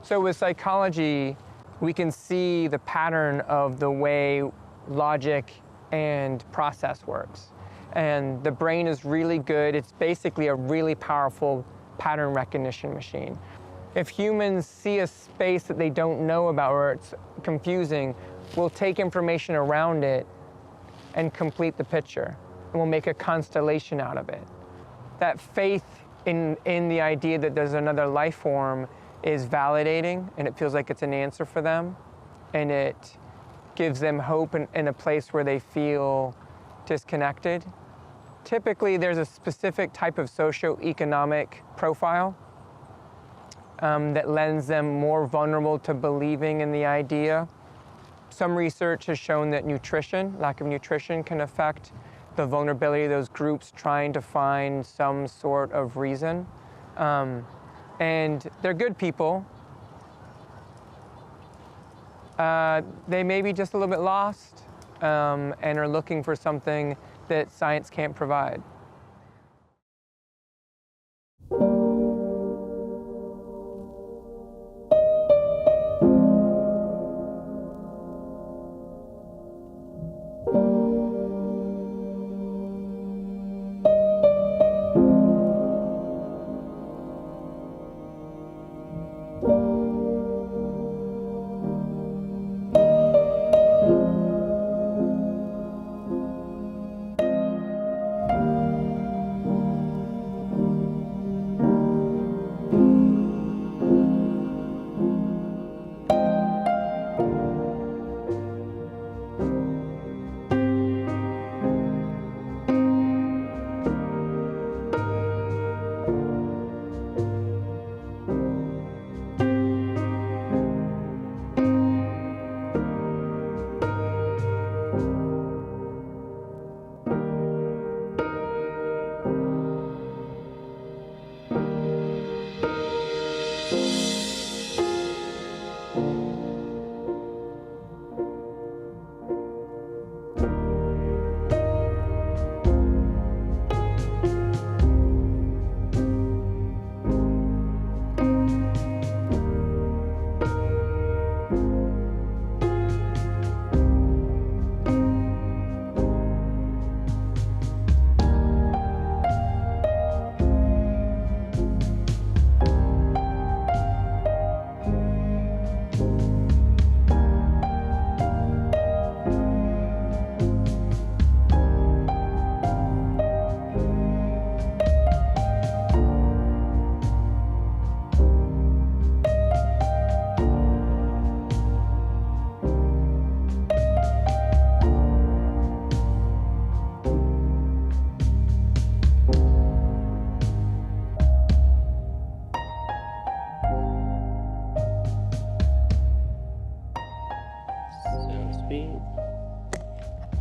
So with psychology, we can see the pattern of the way logic and process works. And the brain is really good. It's basically a really powerful pattern recognition machine. If humans see a space that they don't know about or it's confusing, we'll take information around it and complete the picture. And we'll make a constellation out of it. That faith in the idea that there's another life form is validating, and it feels like it's an answer for them, and it gives them hope in a place where they feel disconnected. Typically, there's a specific type of socioeconomic profile that lends them more vulnerable to believing in the idea. Some research has shown that lack of nutrition, can affect the vulnerability of those groups trying to find some sort of reason. And they're good people. They may be just a little bit lost and are looking for something that science can't provide.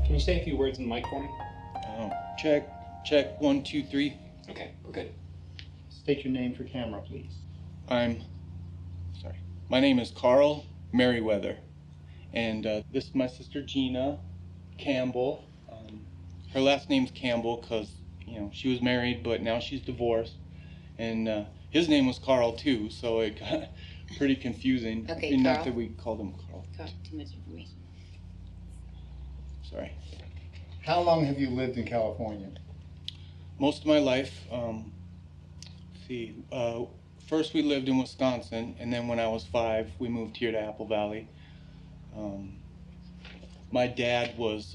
Can you say a few words in the mic for me? Check, 1, 2, 3. Okay, we're good. State your name for camera, please. My name is Carl Merryweather, and this is my sister Gina Campbell. Her last name's Campbell because, she was married, but now she's divorced. And his name was Carl too, so it got pretty confusing. Okay, and Carl. not that we called him Carl. Too much information. Sorry. How long have you lived in California? Most of my life. First we lived in Wisconsin, and then when I was 5, we moved here to Apple Valley. My dad was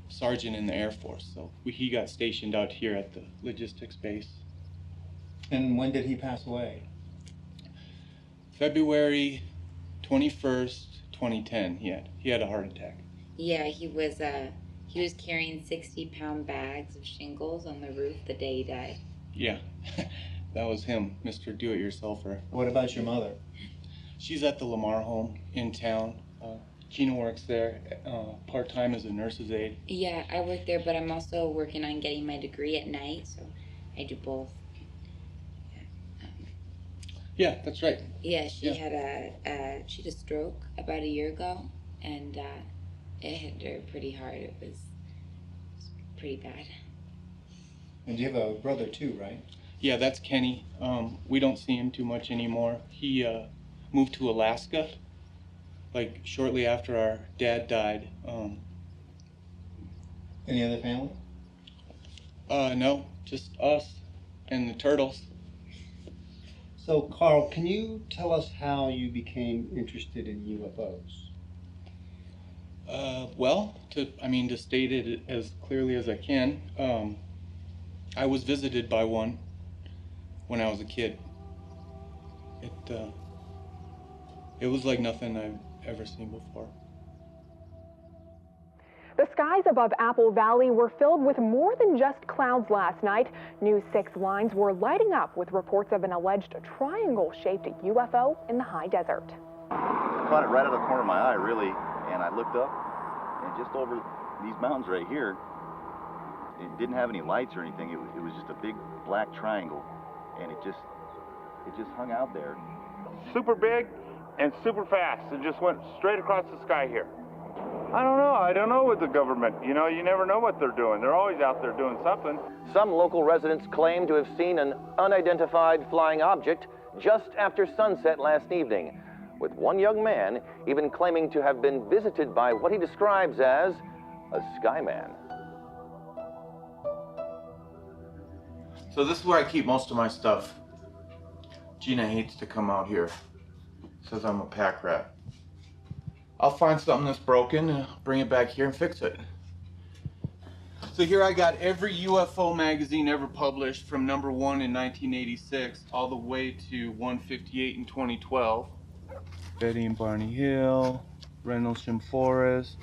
sergeant in the Air Force, so he got stationed out here at the logistics base. And when did he pass away? February 21st, 2010. He had a heart attack. Yeah, he was carrying 60-pound bags of shingles on the roof the day he died. Yeah, that was him, Mr. Do-It-Yourselfer. What about your mother? She's at the Lamar home in town. Gina works there part-time as a nurse's aide. Yeah, I work there, but I'm also working on getting my degree at night, so I do both. Yeah, that's right. Yeah, she had a stroke about a year ago, and it hit her pretty hard. It was pretty bad. And you have a brother too, right? Yeah, that's Kenny. We don't see him too much anymore. He moved to Alaska, like shortly after our dad died. Any other family? No, just us and the turtles. So, Carl, can you tell us how you became interested in UFOs? Well, to state it as clearly as I can, I was visited by one when I was a kid. It was like nothing I've ever seen before. The skies above Apple Valley were filled with more than just clouds last night. News 6 lines were lighting up with reports of an alleged triangle-shaped UFO in the high desert. I caught it right out of the corner of my eye, really, and I looked up, and just over these mountains right here, it didn't have any lights or anything. It was just a big black triangle, and it just hung out there. Super big and super fast. It just went straight across the sky here. I don't know with the government. You know, you never know what they're doing. They're always out there doing something. Some local residents claim to have seen an unidentified flying object just after sunset last evening, with one young man even claiming to have been visited by what he describes as a Skyman. So this is where I keep most of my stuff. Gina hates to come out here. Says I'm a pack rat. I'll find something that's broken and bring it back here and fix it. So here I got every UFO magazine ever published from #1 in 1986 all the way to 158 in 2012. Betty and Barney Hill, Rendlesham Forest,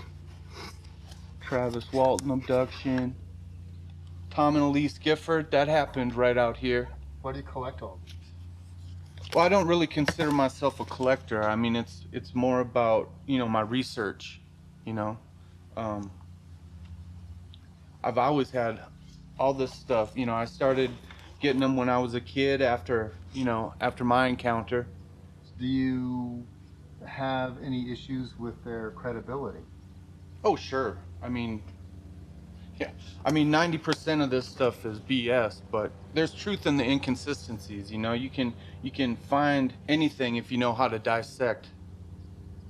Travis Walton abduction, Tom and Elise Gifford, that happened right out here. Why do you collect all these? Well, I don't really consider myself a collector. I mean, it's more about, my research, I've always had all this stuff. I started getting them when I was a kid after my encounter. Do you have any issues with their credibility? Oh, sure. 90% of this stuff is BS, but there's truth in the inconsistencies. You can find anything if you know how to dissect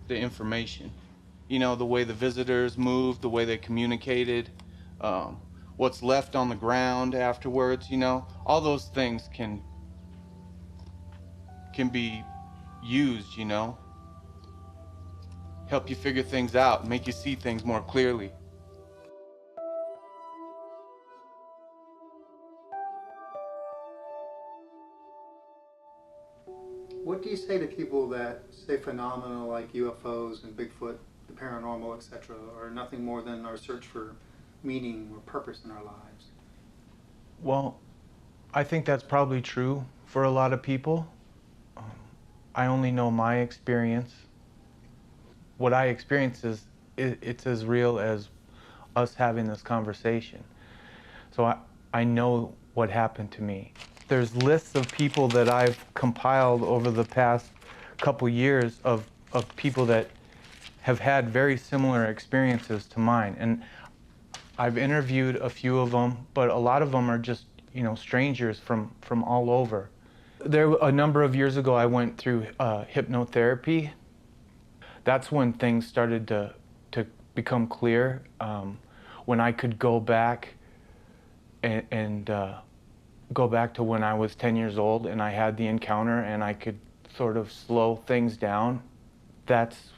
the information. The way the visitors moved, the way they communicated, what's left on the ground afterwards. All those things can be used. Help you figure things out, make you see things more clearly. What do you say to people that say phenomena like UFOs and Bigfoot, the paranormal, etc., are nothing more than our search for meaning or purpose in our lives? Well, I think that's probably true for a lot of people. I only know my experience. What I experience it's as real as us having this conversation. So I know what happened to me. There's lists of people that I've compiled over the past couple years of people that have had very similar experiences to mine. And I've interviewed a few of them, but a lot of them are just, strangers from all over. A number of years ago, I went through hypnotherapy. That's when things started to become clear, when I could go back and go back to when I was 10 years old and I had the encounter and I could sort of slow things down. That's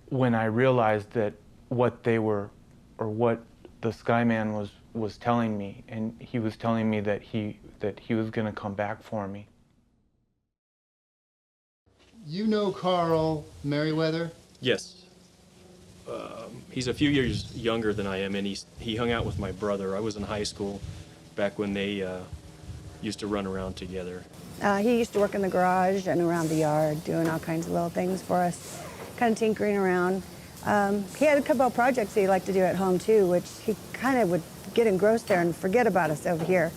when I realized that what they were, or what the Skyman was telling me, and he was telling me that he was going to come back for me. You know Carl Merryweather? Yes. He's a few years younger than I am, and he hung out with my brother. I was in high school back when they used to run around together. He used to work in the garage and around the yard, doing all kinds of little things for us, kind of tinkering around. He had a couple of projects he liked to do at home too, which he kind of would get engrossed there and forget about us over here.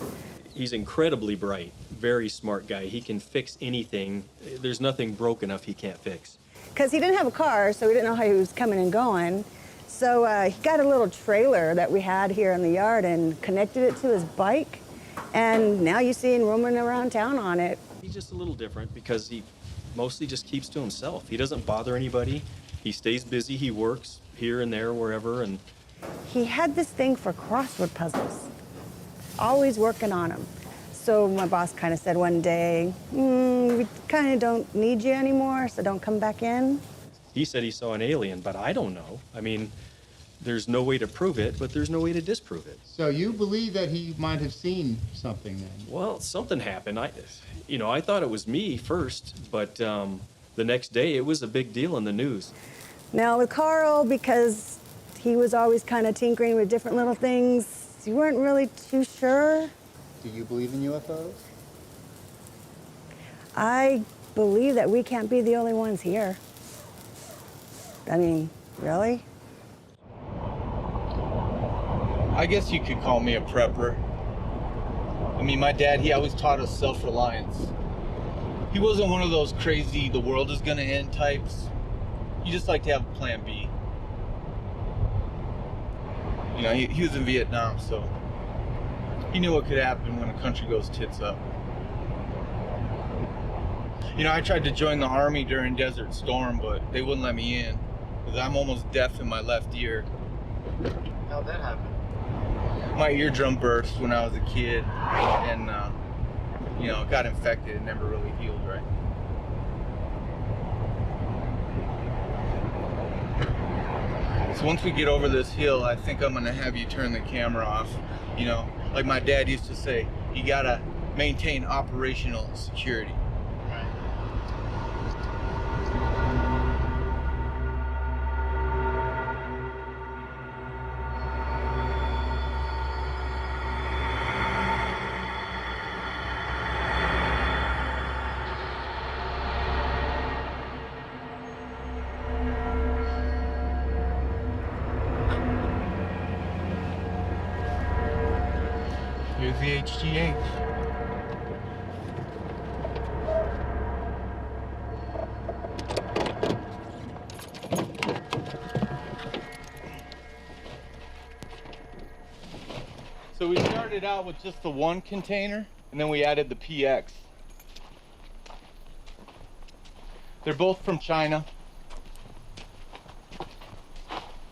He's incredibly bright, very smart guy. He can fix anything. There's nothing broke enough he can't fix. Because he didn't have a car, so we didn't know how he was coming and going. So he got a little trailer that we had here in the yard and connected it to his bike. And now you see him roaming around town on it. He's just a little different because he mostly just keeps to himself. He doesn't bother anybody. He stays busy. He works here and there, wherever. And he had this thing for crossword puzzles, always working on them. So my boss kind of said one day, we kind of don't need you anymore, so don't come back in. he said he saw an alien, but I don't know. I mean, there's no way to prove it, but there's no way to disprove it. So you believe that he might have seen something then? Well, something happened. I thought it was me first, but the next day it was a big deal in the news. Now with Carl, because he was always kind of tinkering with different little things, you weren't really too sure. Do you believe in UFOs? I believe that we can't be the only ones here. I mean, really? I guess you could call me a prepper. I mean, my dad, he always taught us self-reliance. He wasn't one of those crazy, the world is gonna end types. He just liked to have a plan B. You know, he was in Vietnam, so he knew what could happen when a country goes tits up. You know, I tried to join the Army during Desert Storm, but they wouldn't let me in because I'm almost deaf in my left ear. How'd that happen? My eardrum burst when I was a kid, and you know, it got infected and never really healed right. So once we get over this hill, I think I'm gonna have you turn the camera off. You know, like my dad used to say, you gotta maintain operational security. Here's the HGH. So we started out with just the one container, and then we added the PX. They're both from China.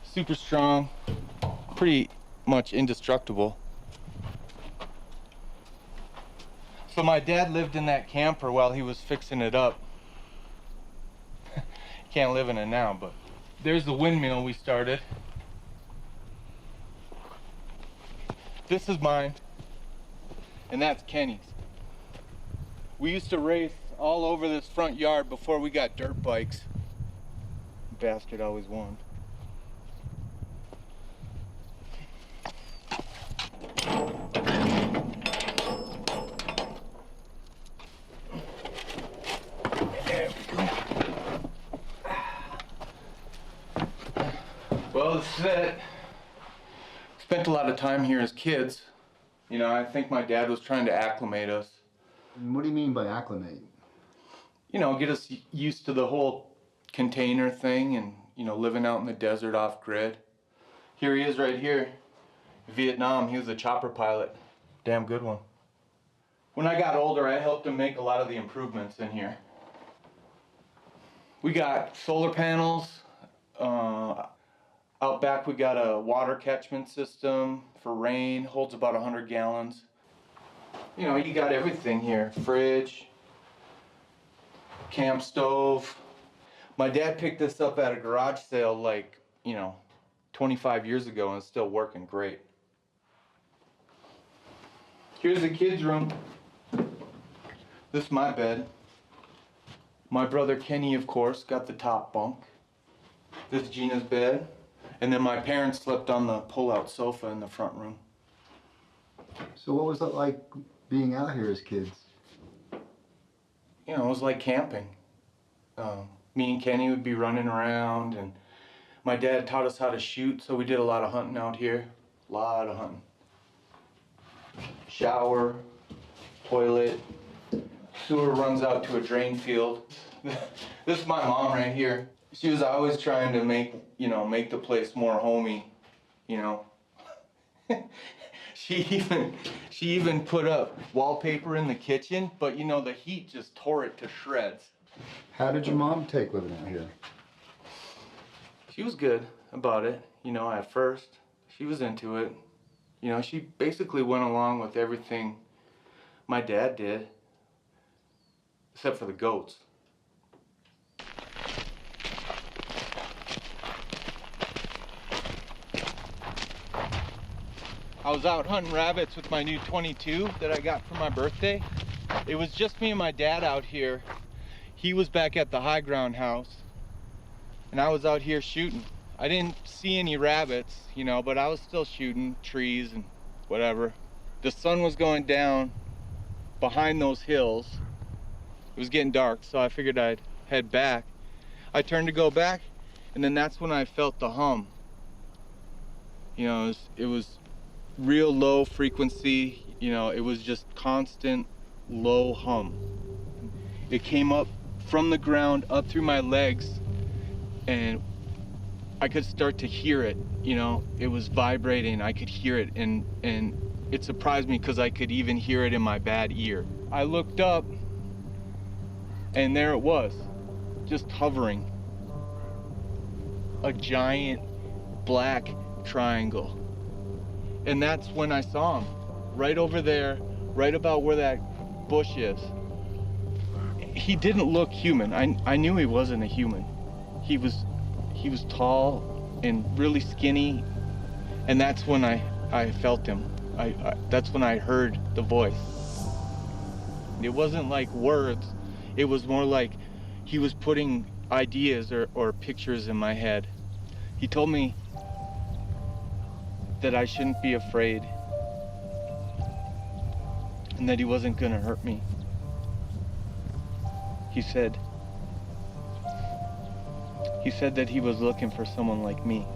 Super strong, pretty much indestructible. So my dad lived in that camper while he was fixing it up. Can't live in it now, but there's the windmill we started. This is mine, and that's Kenny's. We used to race all over this front yard before we got dirt bikes. Bastard always won. Well, this is it. Spent a lot of time here as kids. You know, I think my dad was trying to acclimate us. What do you mean by acclimate? You know, get us used to the whole container thing and, you know, living out in the desert off grid. Here he is right here. Vietnam, he was a chopper pilot. Damn good one. When I got older, I helped him make a lot of the improvements in here. We got solar panels. Out back we got a water catchment system for rain, holds about 100 gallons. You know, you got everything here. Fridge, camp stove. My dad picked this up at a garage sale like, 25 years ago, and it's still working great. Here's the kids' room. This is my bed. My brother Kenny, of course, got the top bunk. This is Gina's bed. And then my parents slept on the pull-out sofa in the front room. So what was it like being out here as kids? You know, it was like camping. Me and Kenny would be running around, and my dad taught us how to shoot, so we did a lot of hunting out here. A lot of hunting. Shower, toilet, sewer runs out to a drain field. This is my mom right here. She was always trying to make the place more homey, you know. She even put up wallpaper in the kitchen, but you know, the heat just tore it to shreds. How did your mom take living out here? She was good about it, you know, at first. She was into it. You know, she basically went along with everything my dad did, except for the goats. I was out hunting rabbits with my new 22 that I got for my birthday. It was just me and my dad out here. He was back at the high ground house, and I was out here shooting. I didn't see any rabbits, you know, but I was still shooting trees and whatever. The sun was going down behind those hills. It was getting dark, so I figured I'd head back. I turned to go back, and then that's when I felt the hum. You know, it was real low frequency, you know, it was just constant low hum. It came up from the ground up through my legs, and I could start to hear it, you know, it was vibrating, I could hear it, and it surprised me because I could even hear it in my bad ear. I looked up, and there it was, just hovering. A giant black triangle. And that's when I saw him, right over there, right about where that bush is. He didn't look human. I knew he wasn't a human. He was tall and really skinny, and that's when I felt him. That's when I heard the voice. It wasn't like words, it was more like he was putting ideas or pictures in my head. He told me that I shouldn't be afraid, and that he wasn't gonna hurt me. He said that he was looking for someone like me.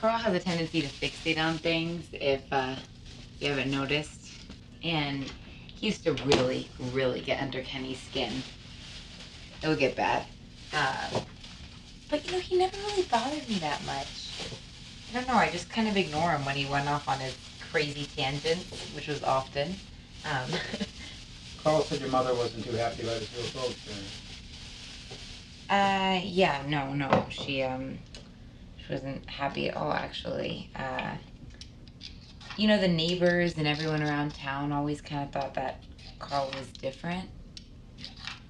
Carl has a tendency to fixate on things, if you haven't noticed. And he used to really, really get under Kenny's skin. It would get bad. But you know, he never really bothered me that much. I don't know, I just kind of ignore him when he went off on his crazy tangents, which was often. Carl said your mother wasn't too happy about his UFO experience. Yeah, no, she wasn't happy at all, actually. You know, the neighbors and everyone around town always kind of thought that Carl was different.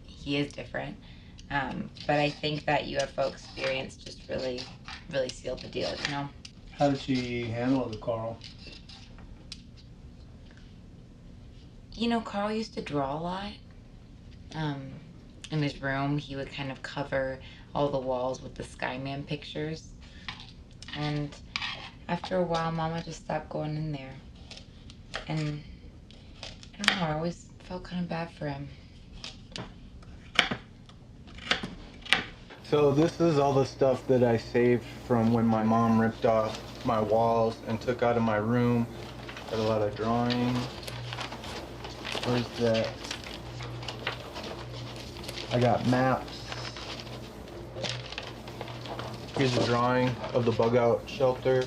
He is different. But I think that UFO experience just really, really sealed the deal, you know? How did she handle it with Carl? You know, Carl used to draw a lot. In his room, he would kind of cover all the walls with the Skyman pictures. And after a while, Mama just stopped going in there. And I don't know, I always felt kind of bad for him. So this is all the stuff that I saved from when my mom ripped off my walls and took out of my room. Got a lot of drawings. Where's that? I got maps. Here's a drawing of the bug out shelter.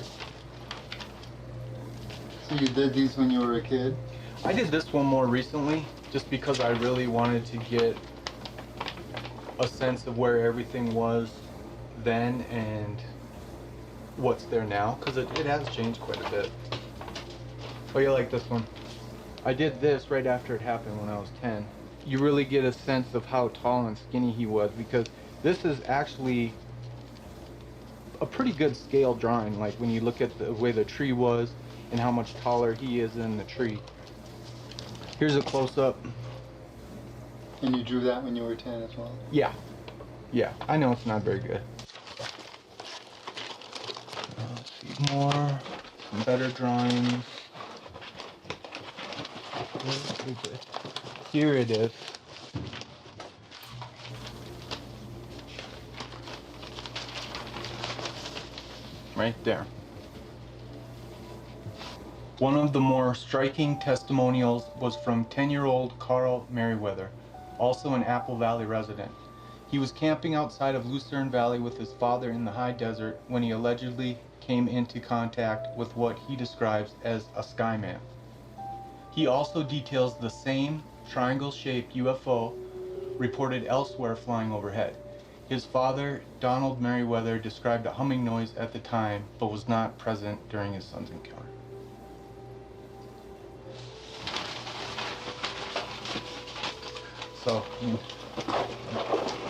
So you did these when you were a kid? I did this one more recently, just because I really wanted to get a sense of where everything was then and what's there now, because it has changed quite a bit. Oh, you like this one? I did this right after it happened when I was 10. You really get a sense of how tall and skinny he was, because this is actually a pretty good scale drawing, like when you look at the way the tree was and how much taller he is than the tree. Here's a close-up. And you drew that when you were 10 as well? Yeah. I know it's not very good. Let's see more, some better drawings. Where is it? Here it is. right there. One of the more striking testimonials was from 10-year-old Carl Merryweather, also an Apple Valley resident. He was camping outside of Lucerne Valley with his father in the high desert when he allegedly came into contact with what he describes as a Skyman. He also details the same triangle-shaped UFO reported elsewhere flying overhead. His father, Donald Merryweather, described a humming noise at the time, but was not present during his son's encounter. So, I'm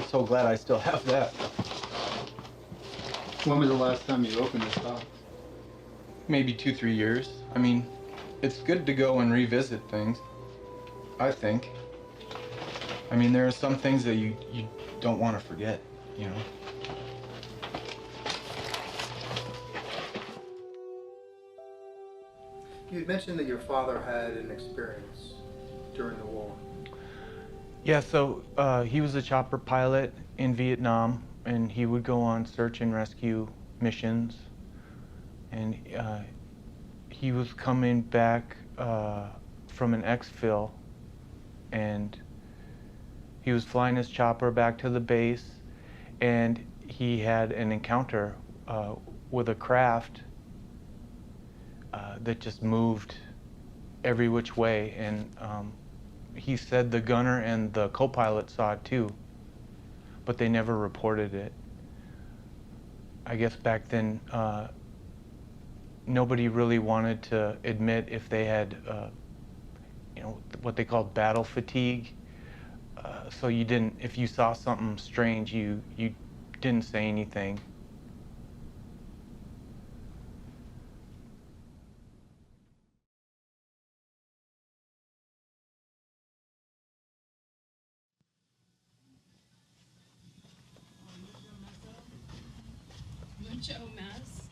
so glad I still have that. When was the last time you opened this box? Maybe 2-3 years. I mean, it's good to go and revisit things, I think. I mean, there are some things that you don't want to forget, you know? You had mentioned that your father had an experience during the war. Yeah, so he was a chopper pilot in Vietnam, and he would go on search and rescue missions. And he was coming back from an exfil, and he was flying his chopper back to the base, and he had an encounter with a craft that just moved every which way. And he said the gunner and the co-pilot saw it too, but they never reported it. I guess back then, nobody really wanted to admit if they had, you know, what they called battle fatigue. So you didn't, if you saw something strange, you didn't say anything. Mucho mess.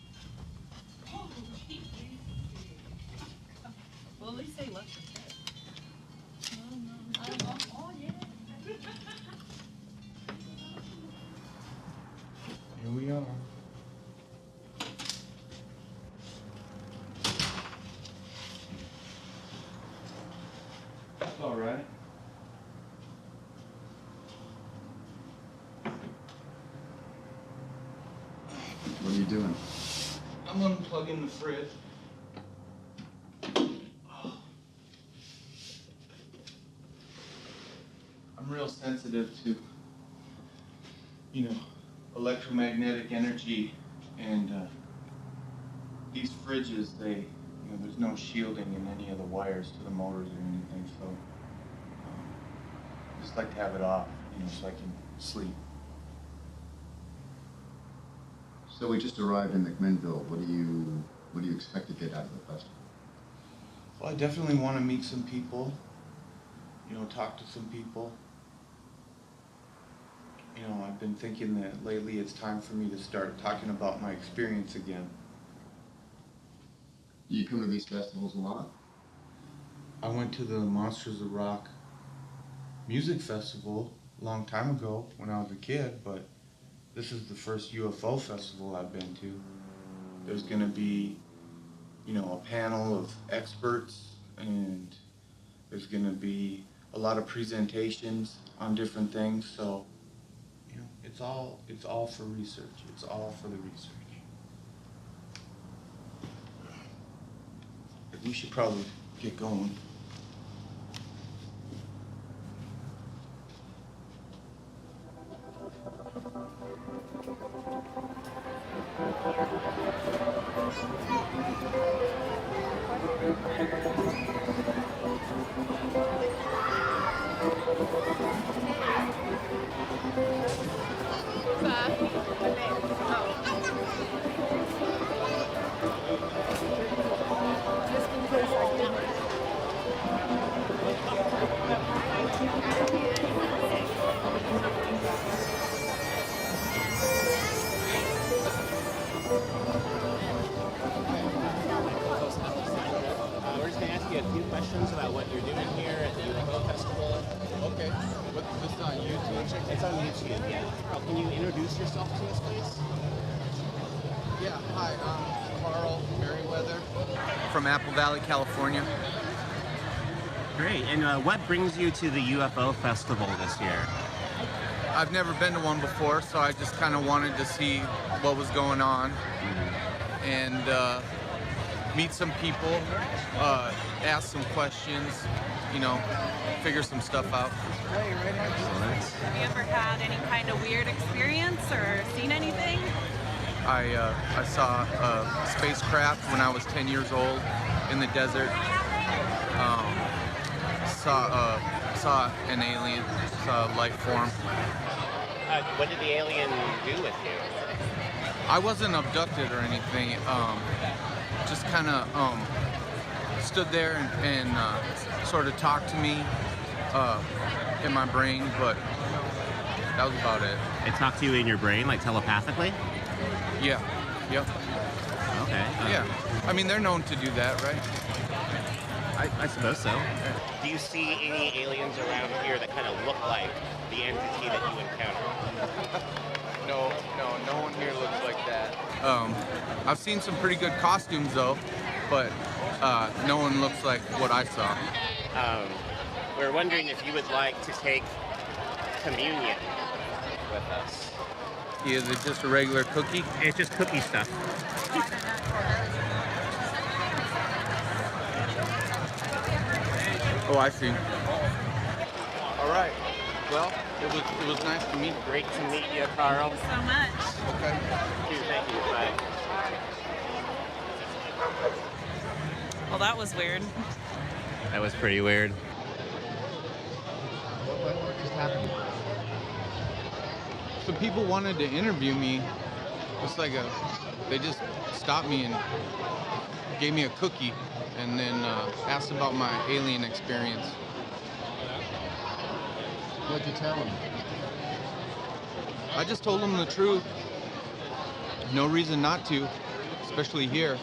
Oh, well, at least they left it. Oh, no. Oh, yeah. Here we are. That's all right. What are you doing? I'm unplugging the fridge. I'm real sensitive to, you know, electromagnetic energy, and these fridges, they, you know, there's no shielding in any of the wires to the motors or anything, so I just like to have it off, you know, so I can sleep. So we just arrived in McMinnville. What do you expect to get out of the festival? Well, I definitely want to meet some people, you know, talk to some people. You know, I've been thinking that lately it's time for me to start talking about my experience again. Do you come to these festivals a lot? I went to the Monsters of Rock music festival a long time ago when I was a kid, but this is the first UFO festival I've been to. There's gonna be, you know, a panel of experts, and there's gonna be a lot of presentations on different things, so, you know, it's all for research. It's all for the research. We should probably get going. We're just going to ask you a few questions about what you're doing here at the UFO Festival. Okay. What's this on YouTube? It's on YouTube, yeah. Can you introduce yourself to us, please? Yeah, hi, I'm Carl Merryweather from Apple Valley, California. Great. And what brings you to the UFO Festival this year? I've never been to one before, so I just kind of wanted to see what was going on and meet some people, ask some questions, you know, figure some stuff out. Have you ever had any kind of weird experience or seen anything? I saw a spacecraft when I was 10 years old in the desert. Saw an alien, saw a life form. What did the alien do with you? I wasn't abducted or anything. Just kind of stood there and sort of talked to me in my brain, but that was about it. It talked to you in your brain, like telepathically? Yeah. Yep. Okay. Yeah. I mean, they're known to do that, right? I suppose so. Do you see any aliens around here that kind of look like the entity that you encountered? No one here looks like that. I've seen some pretty good costumes though, but no one looks like what I saw. We're wondering if you would like to take communion with us. Is it just a regular cookie? It's just cookie stuff. Oh, I see. All right. Well, it was nice to meet you. Great to meet you, Carl. Thank you so much. Okay. Thank you. Bye. Well, that was weird. That was pretty weird. What just happened? Some people wanted to interview me. It's like they just stopped me and gave me a cookie and then asked about my alien experience. What'd you tell him? I just told them the truth. No reason not to, especially here.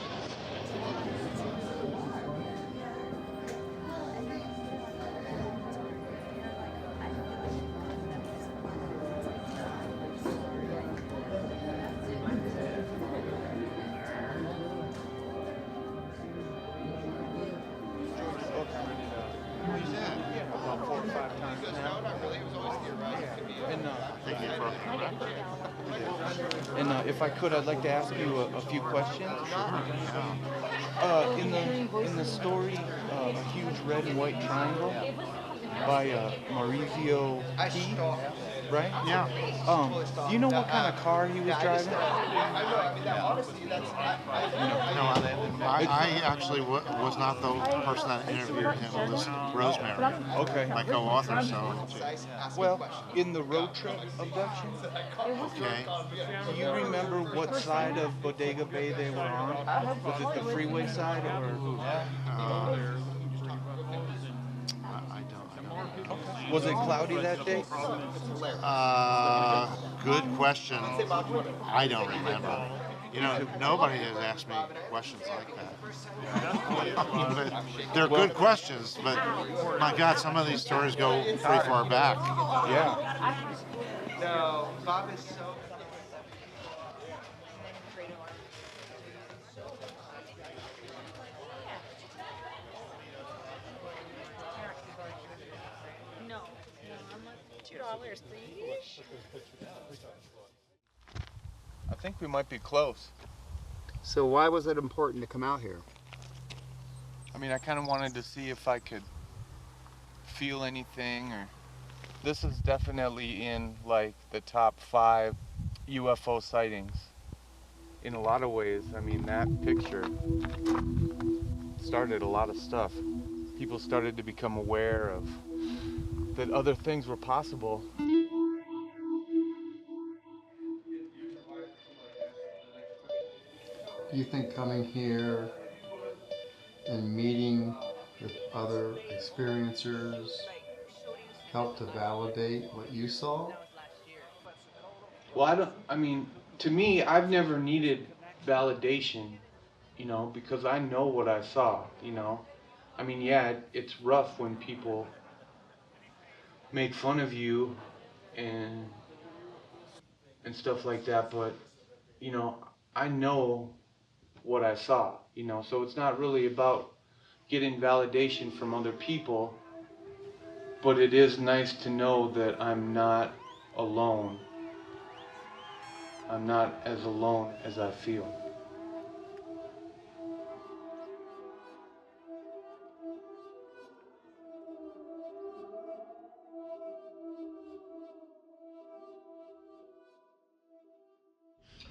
And if I could, I'd like to ask you a few questions. In the story, A Huge Red and White Triangle by Maurizio P., right? Yeah. Do you know what kind of car he was driving? I actually was not the person that interviewed him. It was Rosemary. Okay. My co-author, so. Well, in the road trip abduction, Okay. do you remember what side of Bodega Bay they were on? Was it the freeway side or? I don't. Was it cloudy that day? Good question. I don't remember. You know, nobody has asked me questions like that. They're good questions, but my God, some of these stories go pretty far back. Yeah. No, Bob is so. No. $2, please. I think we might be close. So why was it important to come out here? I mean, I kind of wanted to see if I could feel anything, or this is definitely in like the top 5 UFO sightings in a lot of ways. I mean, that picture started a lot of stuff. People started to become aware of that other things were possible. Do you think coming here and meeting with other experiencers helped to validate what you saw? Well, I mean, to me, I've never needed validation, you know, because I know what I saw, you know. I mean, yeah, it's rough when people make fun of you and stuff like that, but, you know, I know what I saw, you know, so it's not really about getting validation from other people, but it is nice to know that I'm not alone. I'm not as alone as I feel.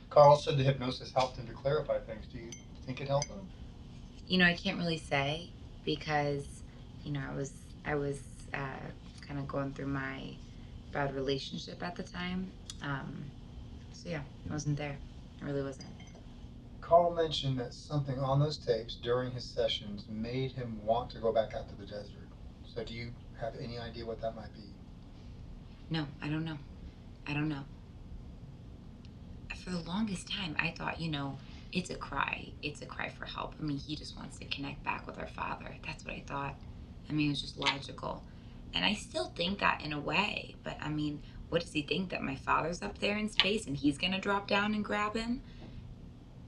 Carl said the hypnosis helped him to clarify things. Do you think it helped him? You know, I can't really say because, you know, I was kind of going through my bad relationship at the time. So yeah, I wasn't there. I really wasn't. Carl mentioned that something on those tapes during his sessions made him want to go back out to the desert. So do you have any idea what that might be? No, I don't know. I don't know. For the longest time, I thought, you know, it's a cry. It's a cry for help. I mean, he just wants to connect back with our father. That's what I thought. I mean, it was just logical. And I still think that in a way. But I mean, what does he think? That my father's up there in space and he's going to drop down and grab him?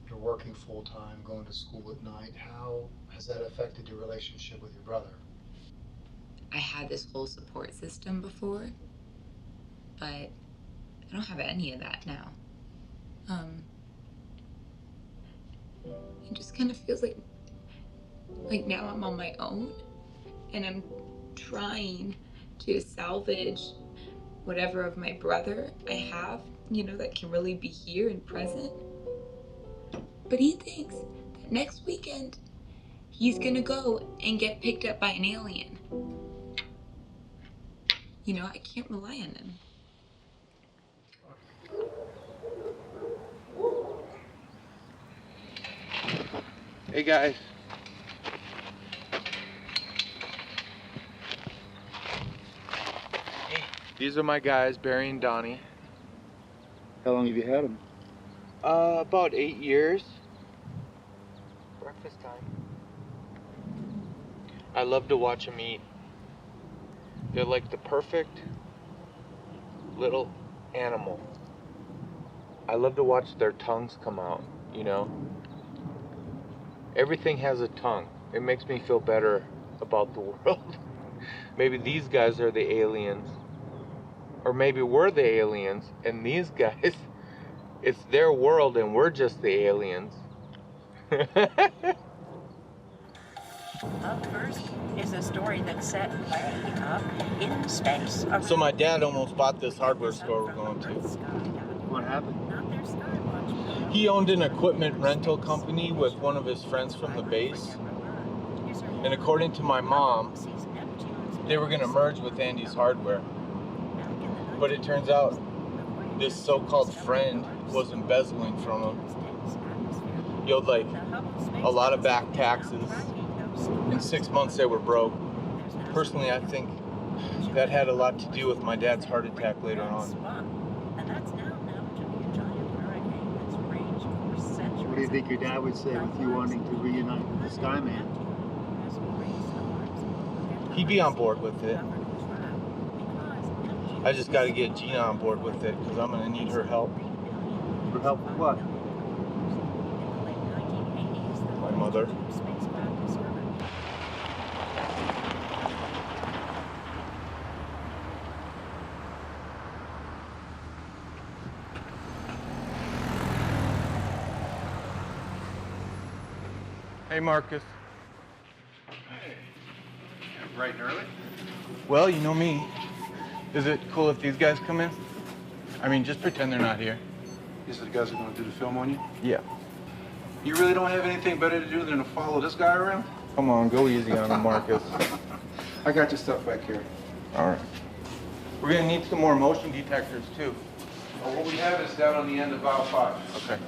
You're working full time, going to school at night. How has that affected your relationship with your brother? I had this whole support system before, but I don't have any of that now. It just kind of feels like now I'm on my own and I'm trying to salvage whatever of my brother I have, you know, that can really be here and present. But he thinks that next weekend he's gonna go and get picked up by an alien. You know, I can't rely on him. Hey guys. Hey. These are my guys, Barry and Donnie. How long have you had them? About 8 years. Breakfast time. I love to watch them eat. They're like the perfect little animal. I love to watch their tongues come out, you know? Everything has a tongue. It makes me feel better about the world. Maybe these guys are the aliens. Or maybe we're the aliens, and these guys, it's their world and we're just the aliens. Up first is a story that's set way up in space. So my dad almost bought this hardware store we're going to. What happened? He owned an equipment rental company with one of his friends from the base. And according to my mom, they were going to merge with Andy's hardware. But it turns out this so-called friend was embezzling from him. He owed like a lot of back taxes. In 6 months they were broke. Personally, I think that had a lot to do with my dad's heart attack later on. What do you think your dad would say with you wanting to reunite with the Skyman? He'd be on board with it. I just got to get Gina on board with it because I'm going to need her help. For help with what? My mother. Hey, Marcus. Hey. Bright and early? Well, you know me. Is it cool if these guys come in? I mean, just pretend they're not here. These are the guys who are going to do the film on you? Yeah. You really don't have anything better to do than to follow this guy around? Come on, go easy on him, Marcus. I got your stuff back here. All right. We're going to need some more motion detectors, too. Well, what we have is down on the end of aisle 5. Okay.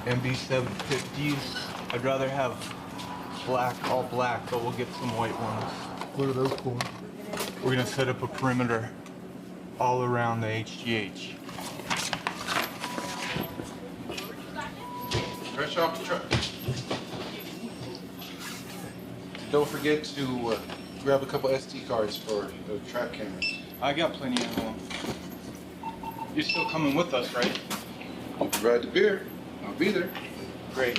MB750s. I'd rather have black, all black, but we'll get some white ones. What are those for? We're gonna set up a perimeter all around the HGH. Fresh off the truck. Don't forget to grab a couple SD cards for the track cameras. I got plenty of them. You're still coming with us, right? You provide the beer, I'll be there. Great.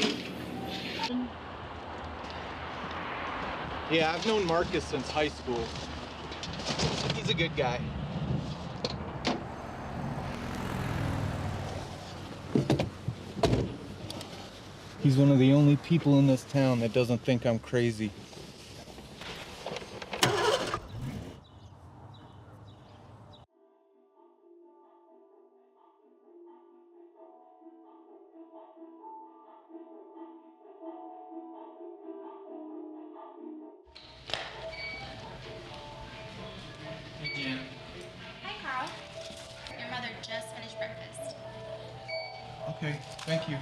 Yeah, I've known Marcus since high school. He's a good guy. He's one of the only people in this town that doesn't think I'm crazy. Hi, Carl. Your mother just finished breakfast. Okay, thank you.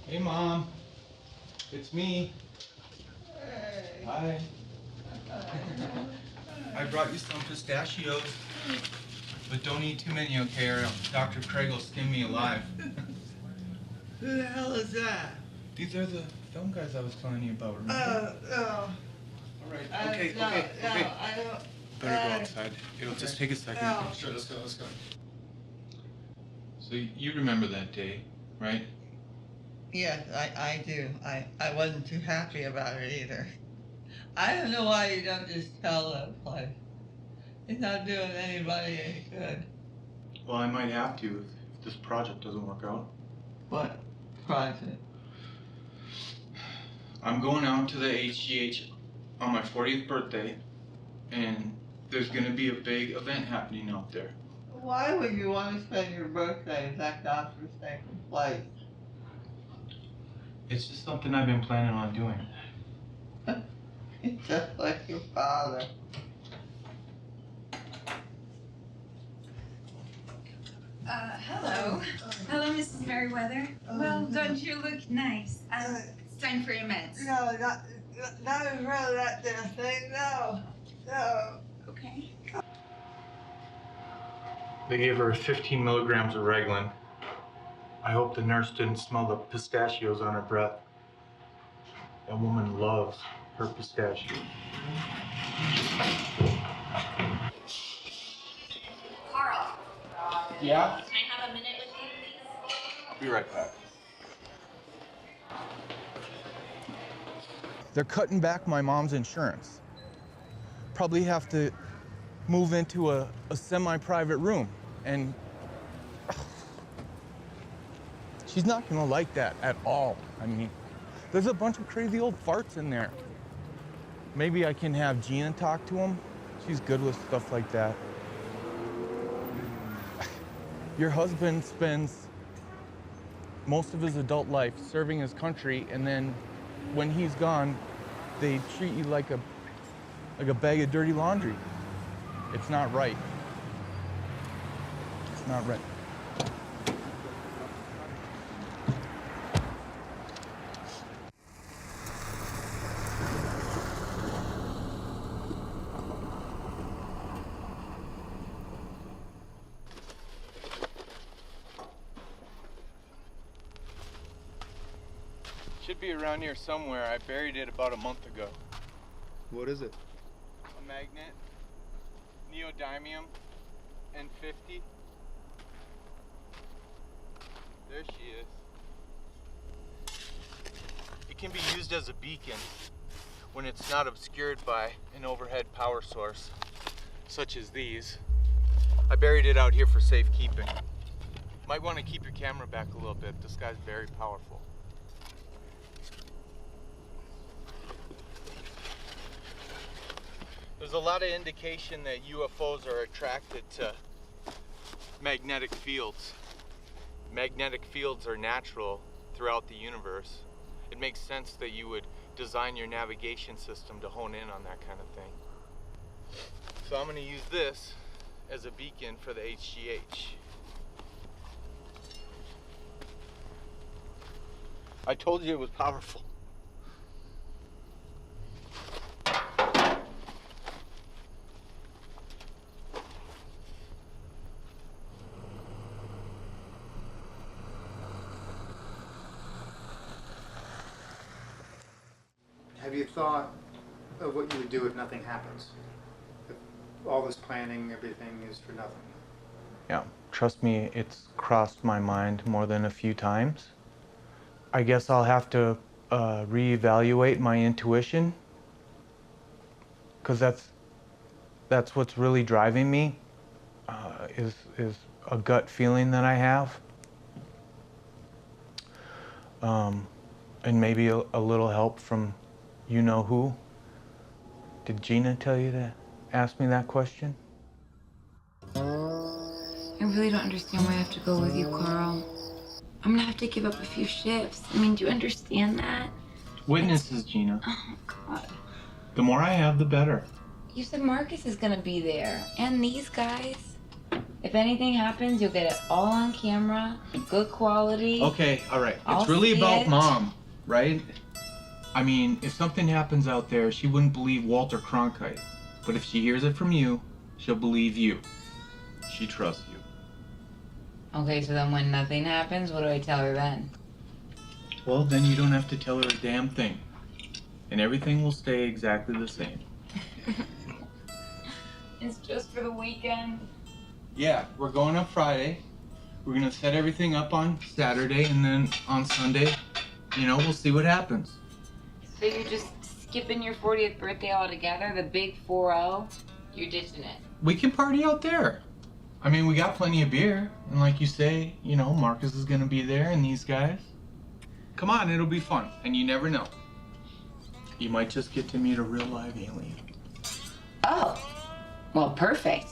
Hey, Mom. It's me. Hi. I brought you some pistachios, but don't eat too many, okay, or Dr. Craig will skin me alive. Who the hell is that? These are the film guys I was telling you about, remember? No. All right, okay. I don't. Better go outside. It'll just take a second. No. Sure, let's go. So you remember that day, right? Yes, I do. I wasn't too happy about it either. I don't know why you don't just tell that place. It's not doing anybody any good. Well, I might have to if this project doesn't work out. What project? I'm going out to the HGH on my 40th birthday, and there's going to be a big event happening out there. Why would you want to spend your birthday if that doctor's taking place? It's just something I've been planning on doing. It's just like your father. Hello. Hello, Mrs. Merryweather. Well, don't you look nice? It's time for your meds. No, not in front of that damn thing. No. Okay. They gave her 15 milligrams of Reglan. I hope the nurse didn't smell the pistachios on her breath. That woman loves her pistachios. Carl. Yeah? Can I have a minute with you, please? Be right back. They're cutting back my mom's insurance. Probably have to move into a semi-private room, and she's not gonna like that at all. I mean, there's a bunch of crazy old farts in there. Maybe I can have Gina talk to him. She's good with stuff like that. Your husband spends most of his adult life serving his country, and then when he's gone, they treat you like a bag of dirty laundry. It's not right. It's not right. Should be around here somewhere. I buried it about a month ago. What is it? A magnet, neodymium, N50. There she is. It can be used as a beacon when it's not obscured by an overhead power source, such as these. I buried it out here for safekeeping. Might want to keep your camera back a little bit. This guy's very powerful. There's a lot of indication that UFOs are attracted to magnetic fields. Magnetic fields are natural throughout the universe. It makes sense that you would design your navigation system to hone in on that kind of thing. So I'm going to use this as a beacon for the HGH. I told you it was powerful. thought of what you would do if nothing happens? If all this planning, everything is for nothing? Yeah, trust me, it's crossed my mind more than a few times. I guess I'll have to reevaluate my intuition, because that's what's really driving me, is a gut feeling that I have. And maybe a little help from you-know-who. Did Gina tell you to ask me that question? I really don't understand why I have to go with you, Carl. I'm gonna have to give up a few shifts. I mean, do you understand that? Witnesses, Gina. Oh, God. The more I have, the better. You said Marcus is gonna be there, and these guys. If anything happens, you'll get it all on camera, good quality. Okay, all right. I'll It's really see about it. Mom, right? I mean, if something happens out there, she wouldn't believe Walter Cronkite. But if she hears it from you, she'll believe you. She trusts you. Okay, so then when nothing happens, what do I tell her then? Well, then you don't have to tell her a damn thing. And everything will stay exactly the same. It's just for the weekend. Yeah, we're going on Friday. We're gonna set everything up on Saturday, and then on Sunday, we'll see what happens. So you're just skipping your 40th birthday altogether, the big 4-0? You're ditching it. We can party out there. I mean, we got plenty of beer, and like you say, Marcus is gonna be there, and these guys. Come on, it'll be fun, and you never know. You might just get to meet a real live alien. Oh, well, perfect.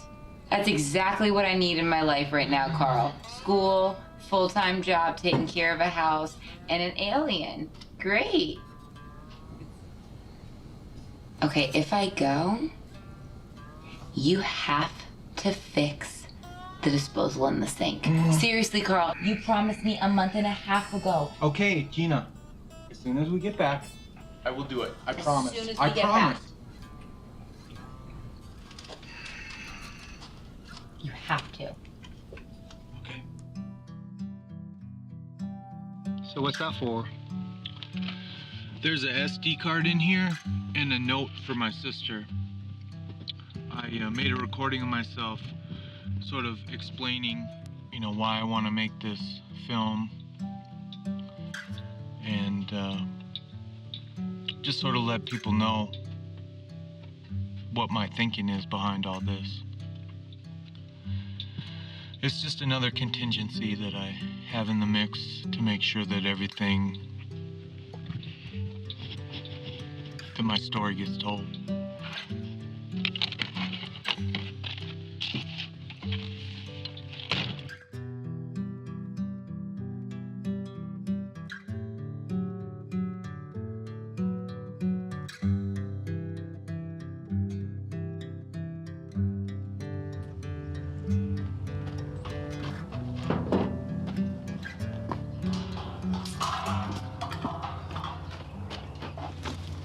That's exactly what I need in my life right now, Carl. School, full-time job, taking care of a house, and an alien. Great. Okay, if I go, you have to fix the disposal in the sink. Seriously, Carl, you promised me a month and a half ago. Okay, Gina. As soon as we get back, I will do it. I promise. As soon as we I get promise. back. You have to. So what's that for? There's a SD card in here and a note for my sister. I made a recording of myself sort of explaining, why I want to make this film. And just sort of let people know what my thinking is behind all this. It's just another contingency that I have in the mix to make sure that that my story gets told.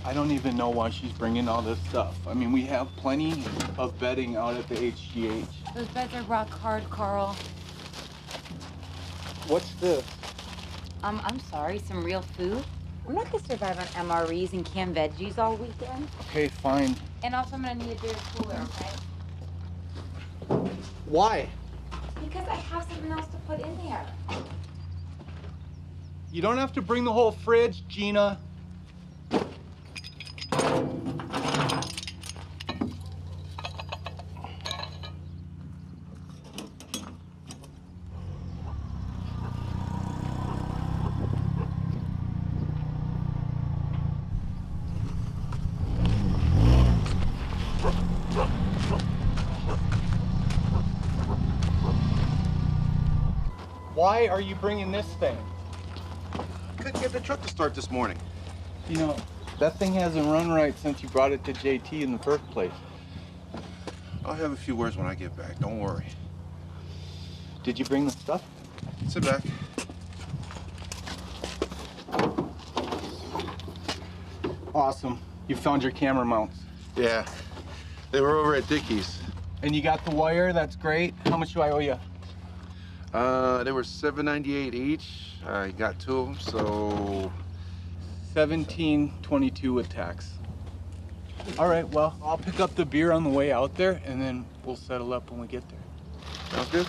I don't even know why she's bringing all this stuff. I mean, we have plenty of bedding out at the HGH. Those beds are rock hard, Carl. What's this? I'm sorry, some real food? I'm not gonna survive on MREs and canned veggies all weekend. Okay, fine. And also I'm gonna need a bigger cooler, okay? Why? Because I have something else to put in there. You don't have to bring the whole fridge, Gina. Why are you bringing this thing? Couldn't get the truck to start this morning. That thing hasn't run right since you brought it to JT in the first place. I'll have a few words when I get back, don't worry. Did you bring the stuff? Sit back. Awesome. You found your camera mounts. Yeah, they were over at Dickie's. And you got the wire, that's great. How much do I owe you? They were $7.98 each. I got two of them, so... $17.22 with tax. All right, well, I'll pick up the beer on the way out there, and then we'll settle up when we get there. Sounds good.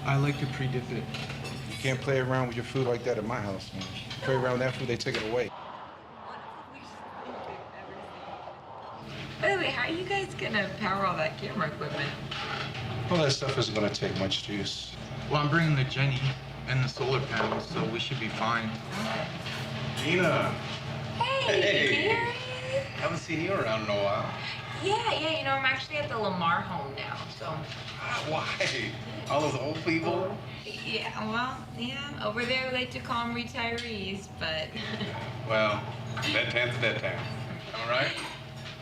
I like to pre-dip it. You can't play around with your food like that at my house, man. You play around with that food, they take it away. By the way, how are you guys gonna power all that camera equipment? Well, that stuff isn't gonna take much juice. Well, I'm bringing the Jenny and the solar panels, so we should be fine. Nina. Hey, Gary. Haven't seen you around in a while. Yeah, you know, I'm actually at the Lamar home now, so. Why? All those old people? Yeah, well, yeah, over there we like to call them retirees, but. Well, bedtime's bedtime. All right?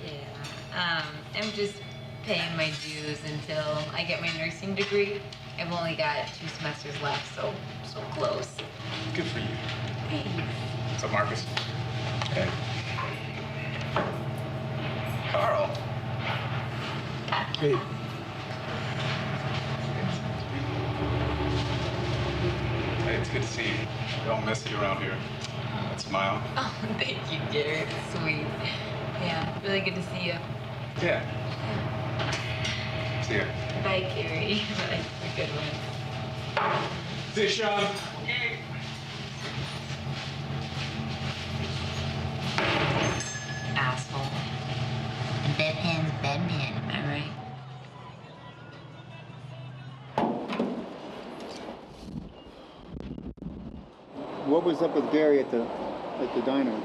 Yeah, I'm just paying my dues until I get my nursing degree. I've only got 2 semesters left, so close. Good for you. Thanks. So, Marcus. Okay. Carl. Hey. Hey, it's good to see you. We don't miss you around here. Smile. Oh, thank you, Gary. It's sweet. Yeah, really good to see you. Yeah. See ya. Bye, Gary. Bye. Have a good one. See you, Sean. Asshole. Bedpan's bedpan, am I right? What was up with Gary at the diner?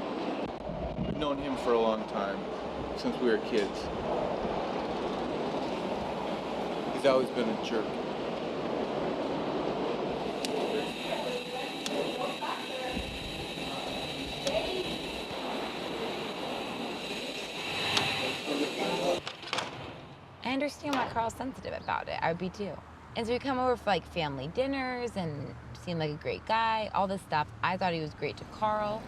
I've known him for a long time, since we were kids. He's always been a jerk. I understand why Carl's sensitive about it. I would be too. And so we come over for like family dinners and seemed like a great guy, all this stuff. I thought he was great to Carl.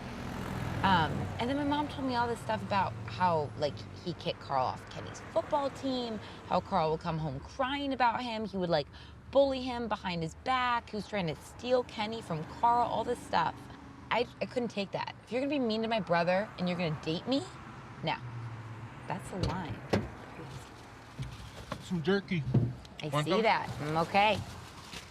And then my mom told me all this stuff about how like he kicked Carl off Kenny's football team, how Carl would come home crying about him. He would like bully him behind his back. He was trying to steal Kenny from Carl, all this stuff. I couldn't take that. If you're gonna be mean to my brother and you're gonna date me, no, that's a line. Some jerky. I see that. Okay.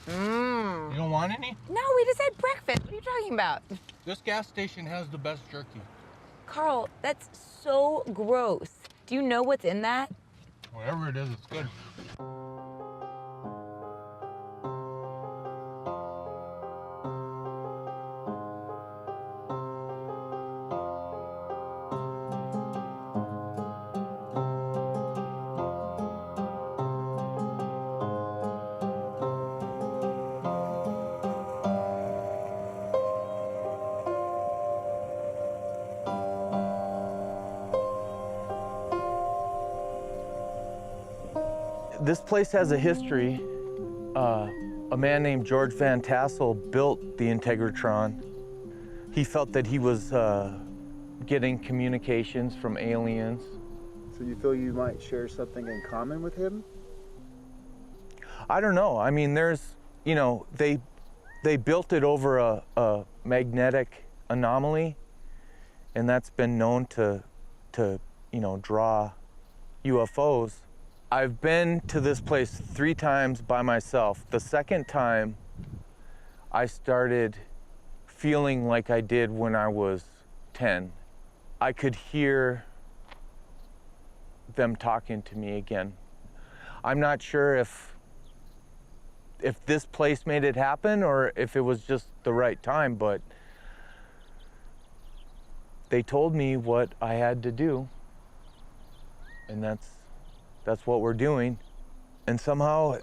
You don't want any? No, we just had breakfast. What are you talking about? This gas station has the best jerky. Carl, that's so gross. Do you know what's in that? Whatever it is, it's good. This place has a history. A man named George Van Tassel built the Integratron. He felt that he was getting communications from aliens. So you feel you might share something in common with him? I don't know. I mean, there's, you know, they built it over a magnetic anomaly, and that's been known to you know, draw UFOs. I've been to this place 3 times by myself. The second time, I started feeling like I did when I was 10. I could hear them talking to me again. I'm not sure if this place made it happen or if it was just the right time, but they told me what I had to do, and that's what we're doing. And somehow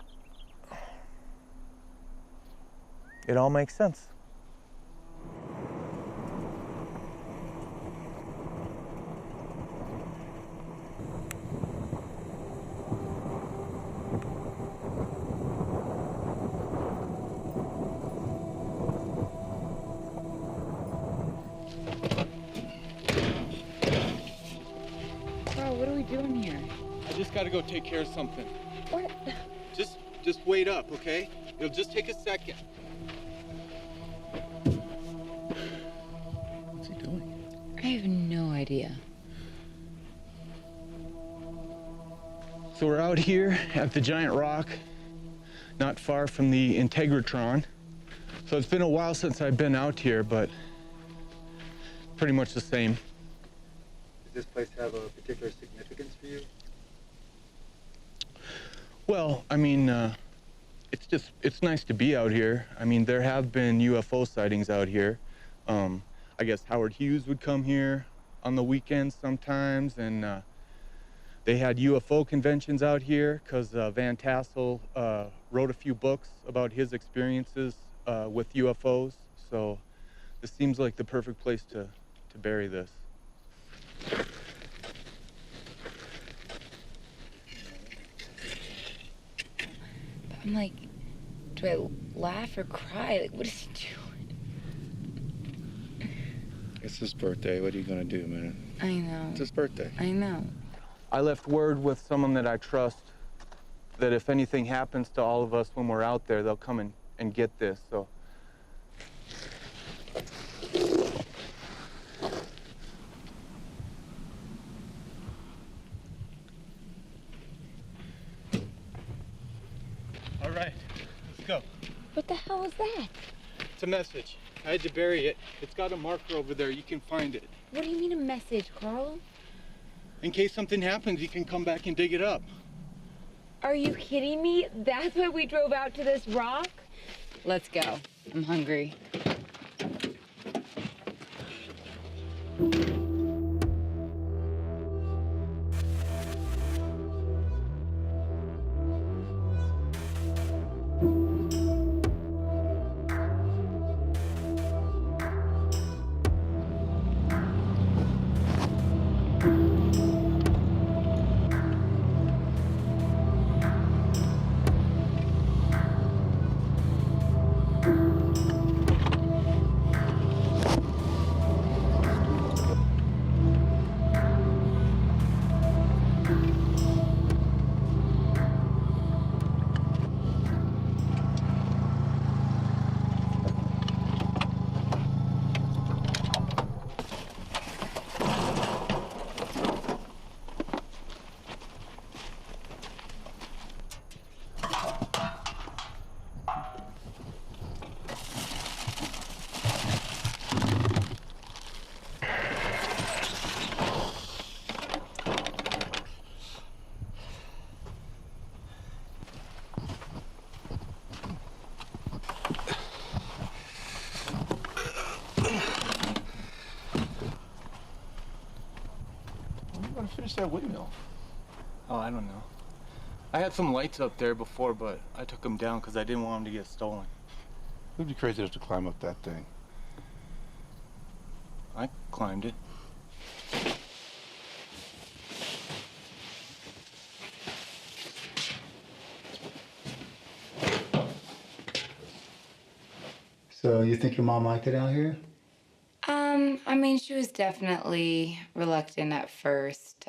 it all makes sense. we doing here? I just gotta go take care of something. What? Just wait up, okay? It'll just take a second. What's he doing? I have no idea. So we're out here at the giant rock, not far from the Integratron. So it's been a while since I've been out here, but pretty much the same. Does this place have a particular significance for you? Well, I mean, it's nice to be out here. I mean, there have been UFO sightings out here. I guess Howard Hughes would come here on the weekends sometimes, and they had UFO conventions out here because Van Tassel wrote a few books about his experiences with UFOs. So this seems like the perfect place to bury this. I'm like, do I laugh or cry? Like, what is he doing? It's his birthday. What are you gonna do, man? I know. It's his birthday. I know. I left word with someone that I trust that if anything happens to all of us when we're out there, they'll come and get this, so. All right, let's go. What the hell was that? It's a message. I had to bury it. It's got a marker over there. You can find it. What do you mean a message, Carl? In case something happens, you can come back and dig it up. Are you kidding me? That's why we drove out to this rock? Let's go. I'm hungry. Finish that windmill. Oh, I don't know. I had some lights up there before, but I took them down because I didn't want them to get stolen. It would be crazy to have to climb up that thing. I climbed it. So you think your mom liked it out here? I mean, she was definitely reluctant at first.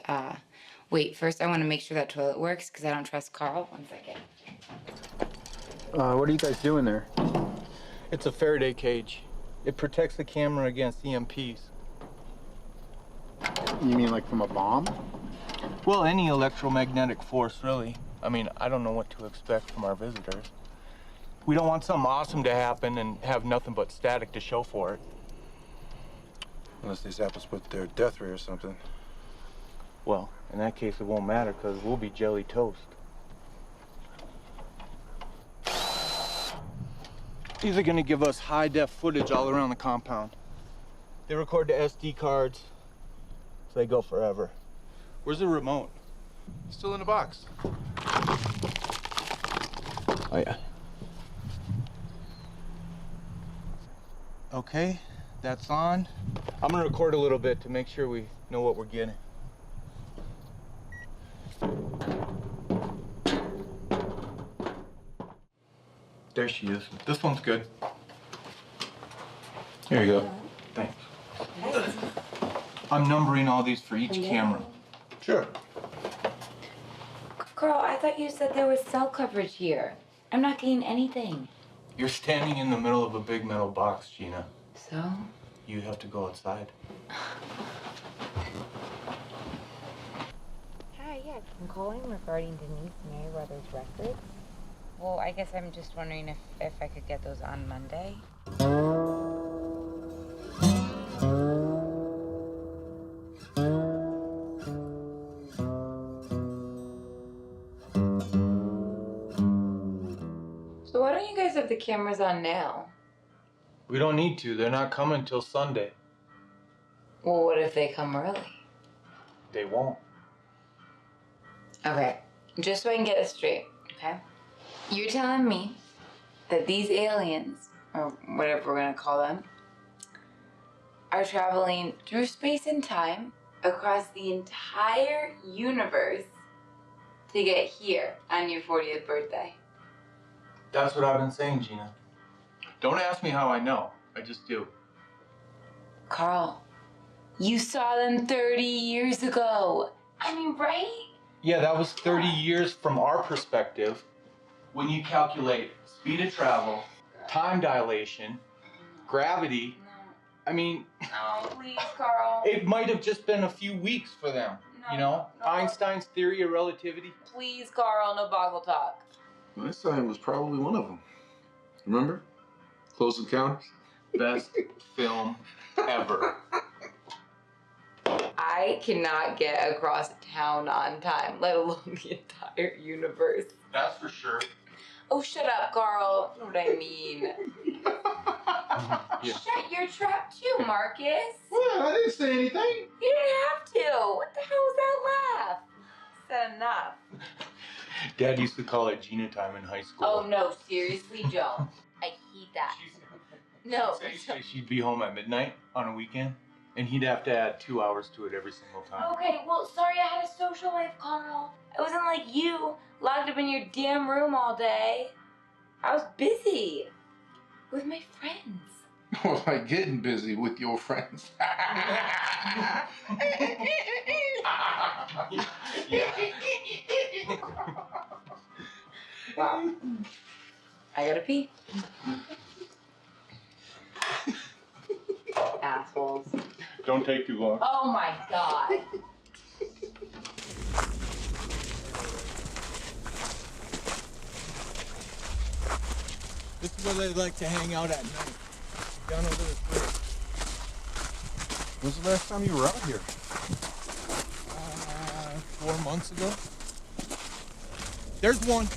Wait, first I want to make sure that toilet works because I don't trust Carl. 1 second. What are you guys doing there? It's a Faraday cage. It protects the camera against EMPs. You mean like from a bomb? Well, any electromagnetic force, really. I mean, I don't know what to expect from our visitors. We don't want something awesome to happen and have nothing but static to show for it. Unless these apples put their death ray or something. Well, in that case, it won't matter because we'll be jelly toast. These are going to give us high-def footage all around the compound. They record to SD cards, so they go forever. Where's the remote? Still in the box. Oh, yeah. Okay, that's on. I'm gonna record a little bit to make sure we know what we're getting. There she is. This one's good. Here you go. Thanks. I'm numbering all these for each camera. Sure. Carl, I thought you said there was cell coverage here. I'm not getting anything. You're standing in the middle of a big metal box, Gina. So? You have to go outside. Hi, yes, I'm calling regarding Denise Merryweather's records. Well, I guess I'm just wondering if I could get those on Monday. So why don't you guys have the cameras on now? We don't need to. They're not coming till Sunday. Well, what if they come early? They won't. Okay, just so I can get it straight, okay? You're telling me that these aliens, or whatever we're gonna call them, are traveling through space and time across the entire universe to get here on your 40th birthday. That's what I've been saying, Gina. Don't ask me how I know. I just do. Carl, you saw them 30 years ago. I mean, right? Yeah, that was 30 years from our perspective. When you calculate speed of travel, time dilation, gravity, I mean... No, please, Carl. It might have just been a few weeks for them, you know? Einstein's theory of relativity. Please, Carl, no boggle talk. Einstein was probably one of them. Remember? Close Encounters? Best film ever. I cannot get across town on time, let alone the entire universe. That's for sure. Oh, shut up, Carl. You know what I mean. Yeah. Shut your trap too, Marcus. Well, I didn't say anything. You didn't have to. What the hell was that laugh? Said enough. Dad used to call it Gina time in high school. Oh, no, seriously, Joe. I hate that. No. She'd be home at midnight on a weekend, and he'd have to add 2 hours to it every single time. Okay, well, sorry I had a social life, Carl. I wasn't like you, locked up in your damn room all day. I was busy with my friends. Well, like getting busy with your friends. Wow. I gotta pee. Assholes. Don't take too long. Oh my god. This is where they like to hang out at night. Down over this bridge. When's the last time you were out here? 4 months ago. There's one.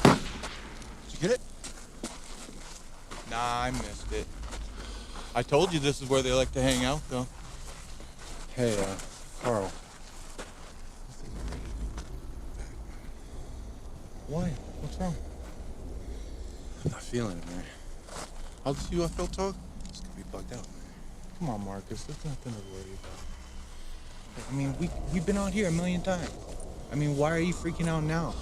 Did you get it? Nah, I missed it. I told you this is where they like to hang out, though. Hey, Carl. Why? What's wrong? I'm not feeling it, man. How's this UFO talk? It's gonna be bugged out, man. Come on, Marcus. There's nothing to worry about. I mean, we've been out here a million times. I mean, why are you freaking out now?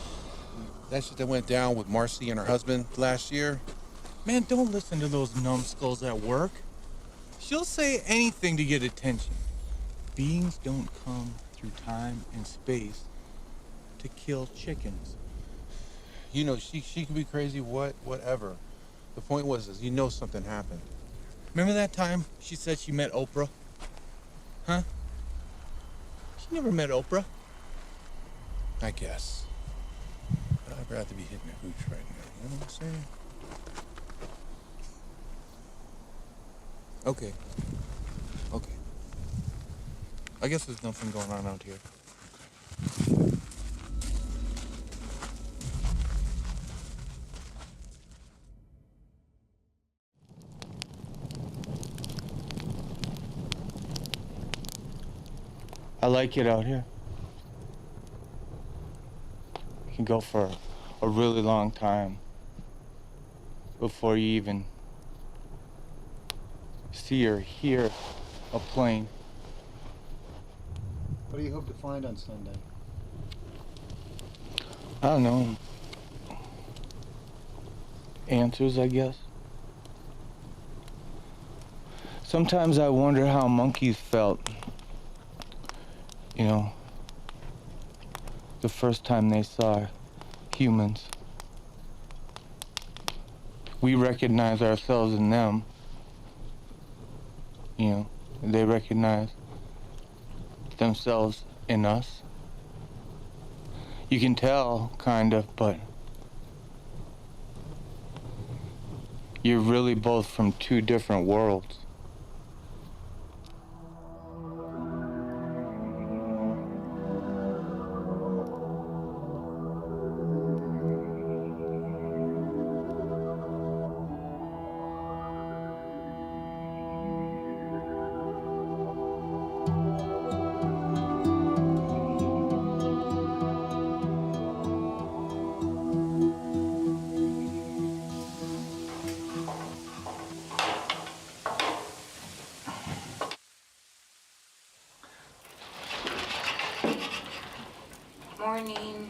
That shit that went down with Marcy and her husband last year. Man, don't listen to those numbskulls at work. She'll say anything to get attention. Beings don't come through time and space to kill chickens. You know, she could be crazy, whatever. The point was, you know something happened. Remember that time she said she met Oprah? Huh? She never met Oprah. I guess. But I'd rather be hitting a hooch right now. You know what I'm saying? Okay. Okay. I guess there's nothing going on out here. I like it out here. You can go for a really long time before you even see or hear a plane. What do you hope to find on Sunday? I don't know. Answers, I guess. Sometimes I wonder how monkeys felt. You know, the first time they saw humans. We recognize ourselves in them. You know, they recognize themselves in us. You can tell, kind of, but you're really both from two different worlds. Morning.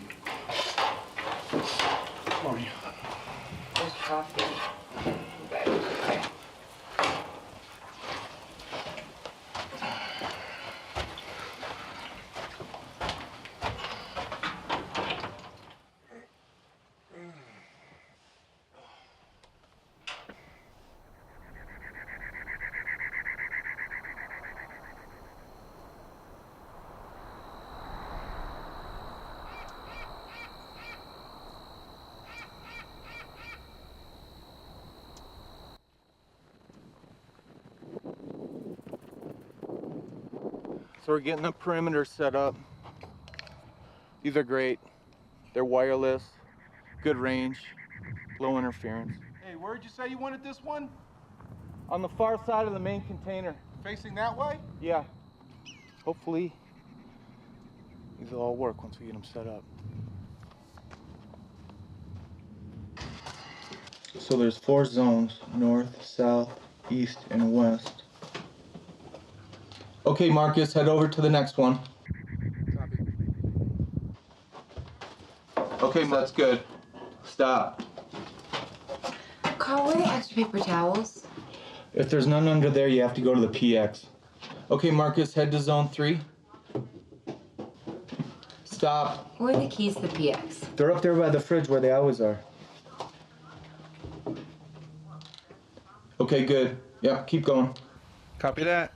Morning. There's coffee. So we're getting the perimeter set up. These are great. They're wireless, good range, low interference. Hey, where'd you say you wanted this one? On the far side of the main container. Facing that way? Yeah. Hopefully, these will all work once we get them set up. So there's 4 zones, north, south, east, and west. Okay, Marcus, head over to the next one. Okay, that's good. Stop. Carl, where are the extra paper towels? If there's none under there, you have to go to the PX. Okay, Marcus, head to zone 3. Stop. Where are the keys to the PX? They're up there by the fridge where they always are. Okay, good. Yep, keep going. Copy that.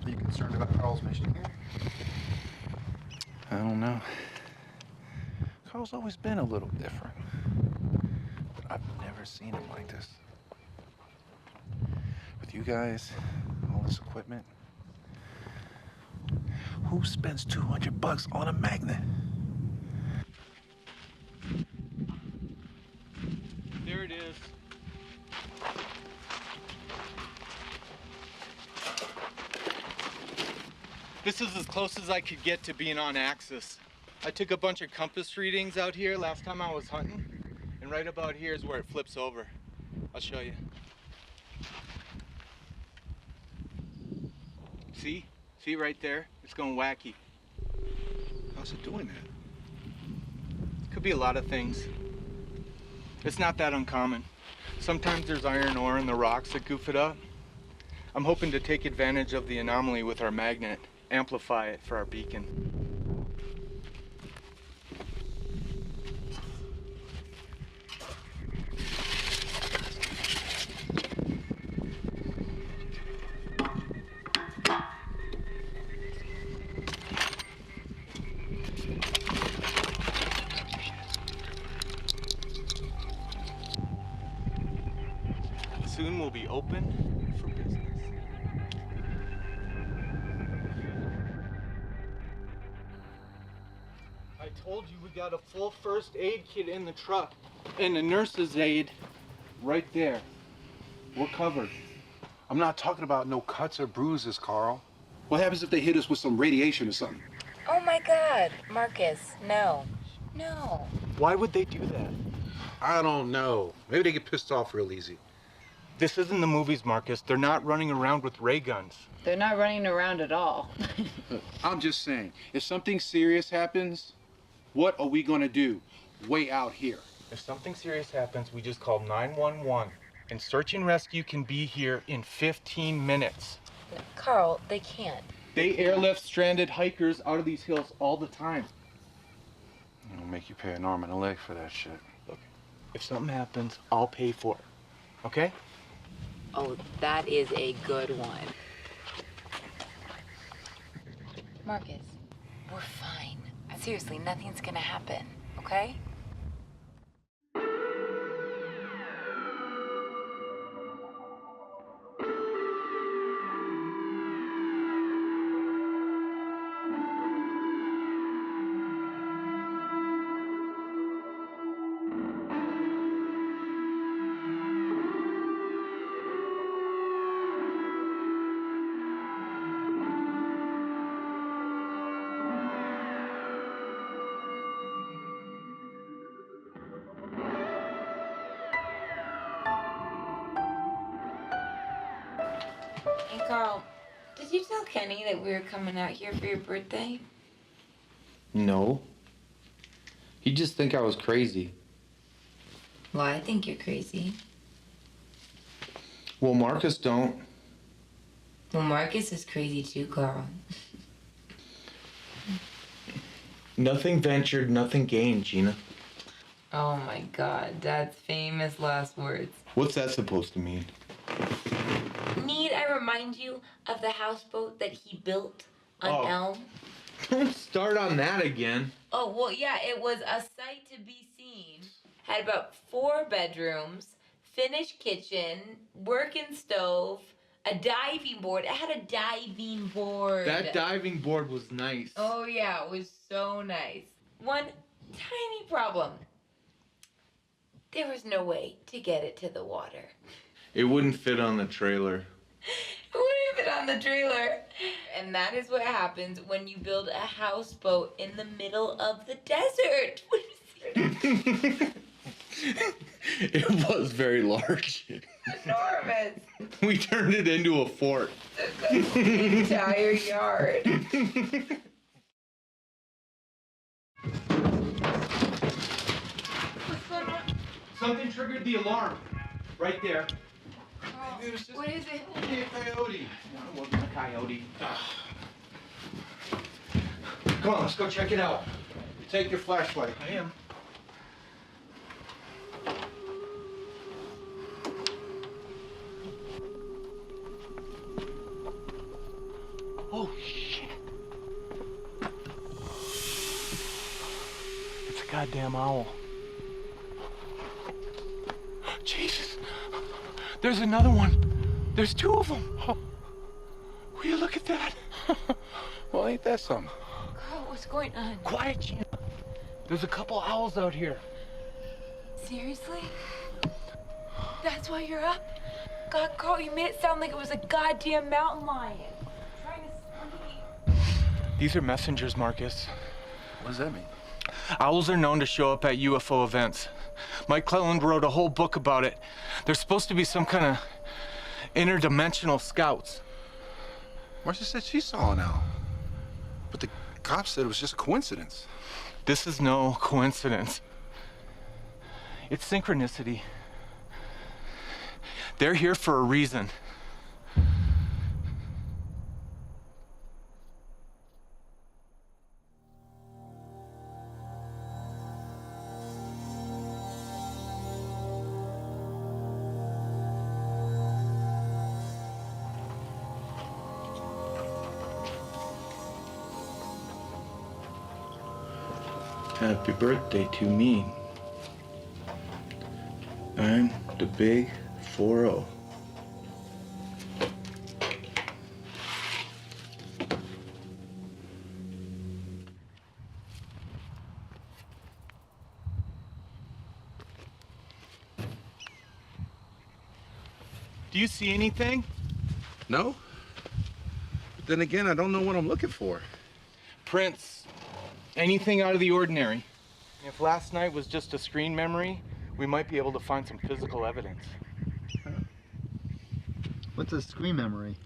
Are you concerned about Carl's mission here? I don't know. Carl's always been a little different. But I've never seen him like this. With you guys, all this equipment. Who spends $200 on a magnet? There it is. This is as close as I could get to being on axis. I took a bunch of compass readings out here last time I was hunting, and right about here is where it flips over. I'll show you. See? See right there? It's going wacky. How's it doing that? Could be a lot of things. It's not that uncommon. Sometimes there's iron ore in the rocks that goof it up. I'm hoping to take advantage of the anomaly with our magnet, amplify it for our beacon. Soon we'll be open for business. I told you we got a full first aid kit in the truck and a nurse's aid right there. We're covered. I'm not talking about no cuts or bruises, Carl. What happens if they hit us with some radiation or something? Oh my God, Marcus, no. No. Why would they do that? I don't know. Maybe they get pissed off real easy. This isn't the movies, Marcus. They're not running around with ray guns. They're not running around at all. I'm just saying, if something serious happens, what are we gonna do? Way out here. If something serious happens, we just call 911. And search and rescue can be here in 15 minutes. Carl, they can't. They airlift stranded hikers out of these hills all the time. It'll make you pay an arm and a leg for that shit. Look, if something happens, I'll pay for it. Okay? Oh, that is a good one. Marcus, we're fine. Seriously, nothing's gonna happen, okay? Hey, Carl, did you tell Kenny that we were coming out here for your birthday? No. He'd just think I was crazy. Well, I think you're crazy. Well, Marcus don't. Well, Marcus is crazy too, Carl. Nothing ventured, nothing gained, Gina. Oh my God, Dad's famous last words. What's that supposed to mean? Need I remind you of the houseboat that he built on Elm? Don't start on that again. Oh, well, yeah, it was a sight to be seen. Had about 4 bedrooms, finished kitchen, working stove, a diving board. It had a diving board. That diving board was nice. Oh, yeah, it was so nice. One tiny problem. There was no way to get it to the water. It wouldn't fit on the trailer. It wouldn't fit on the trailer. And that is what happens when you build a houseboat in the middle of the desert. It was very large. Enormous. We turned it into a fort. The entire yard. Something triggered the alarm. Right there. Oh, what is it? Maybe a coyote. No, it wasn't a coyote. Come on, let's go check it out. Take your flashlight. I am. Oh, shit. It's a goddamn owl. Jesus. There's another one. There's 2 of them. Oh. Will you look at that? Well, ain't that something? Carl, what's going on? Quiet, Gina. There's a couple owls out here. Seriously? That's why you're up? God, Carl, you made it sound like it was a goddamn mountain lion. Trying to sleep. These are messengers, Marcus. What does that mean? Owls are known to show up at UFO events. Mike Cleland wrote a whole book about it. They're supposed to be some kind of interdimensional scouts. Marcia said she saw an owl. But the cops said it was just a coincidence. This is no coincidence. It's synchronicity. They're here for a reason. Happy birthday to me. I'm the big 4-0. Do you see anything? No. But then again, I don't know what I'm looking for. Prints. Anything out of the ordinary. If last night was just a screen memory, we might be able to find some physical evidence. What's a screen memory?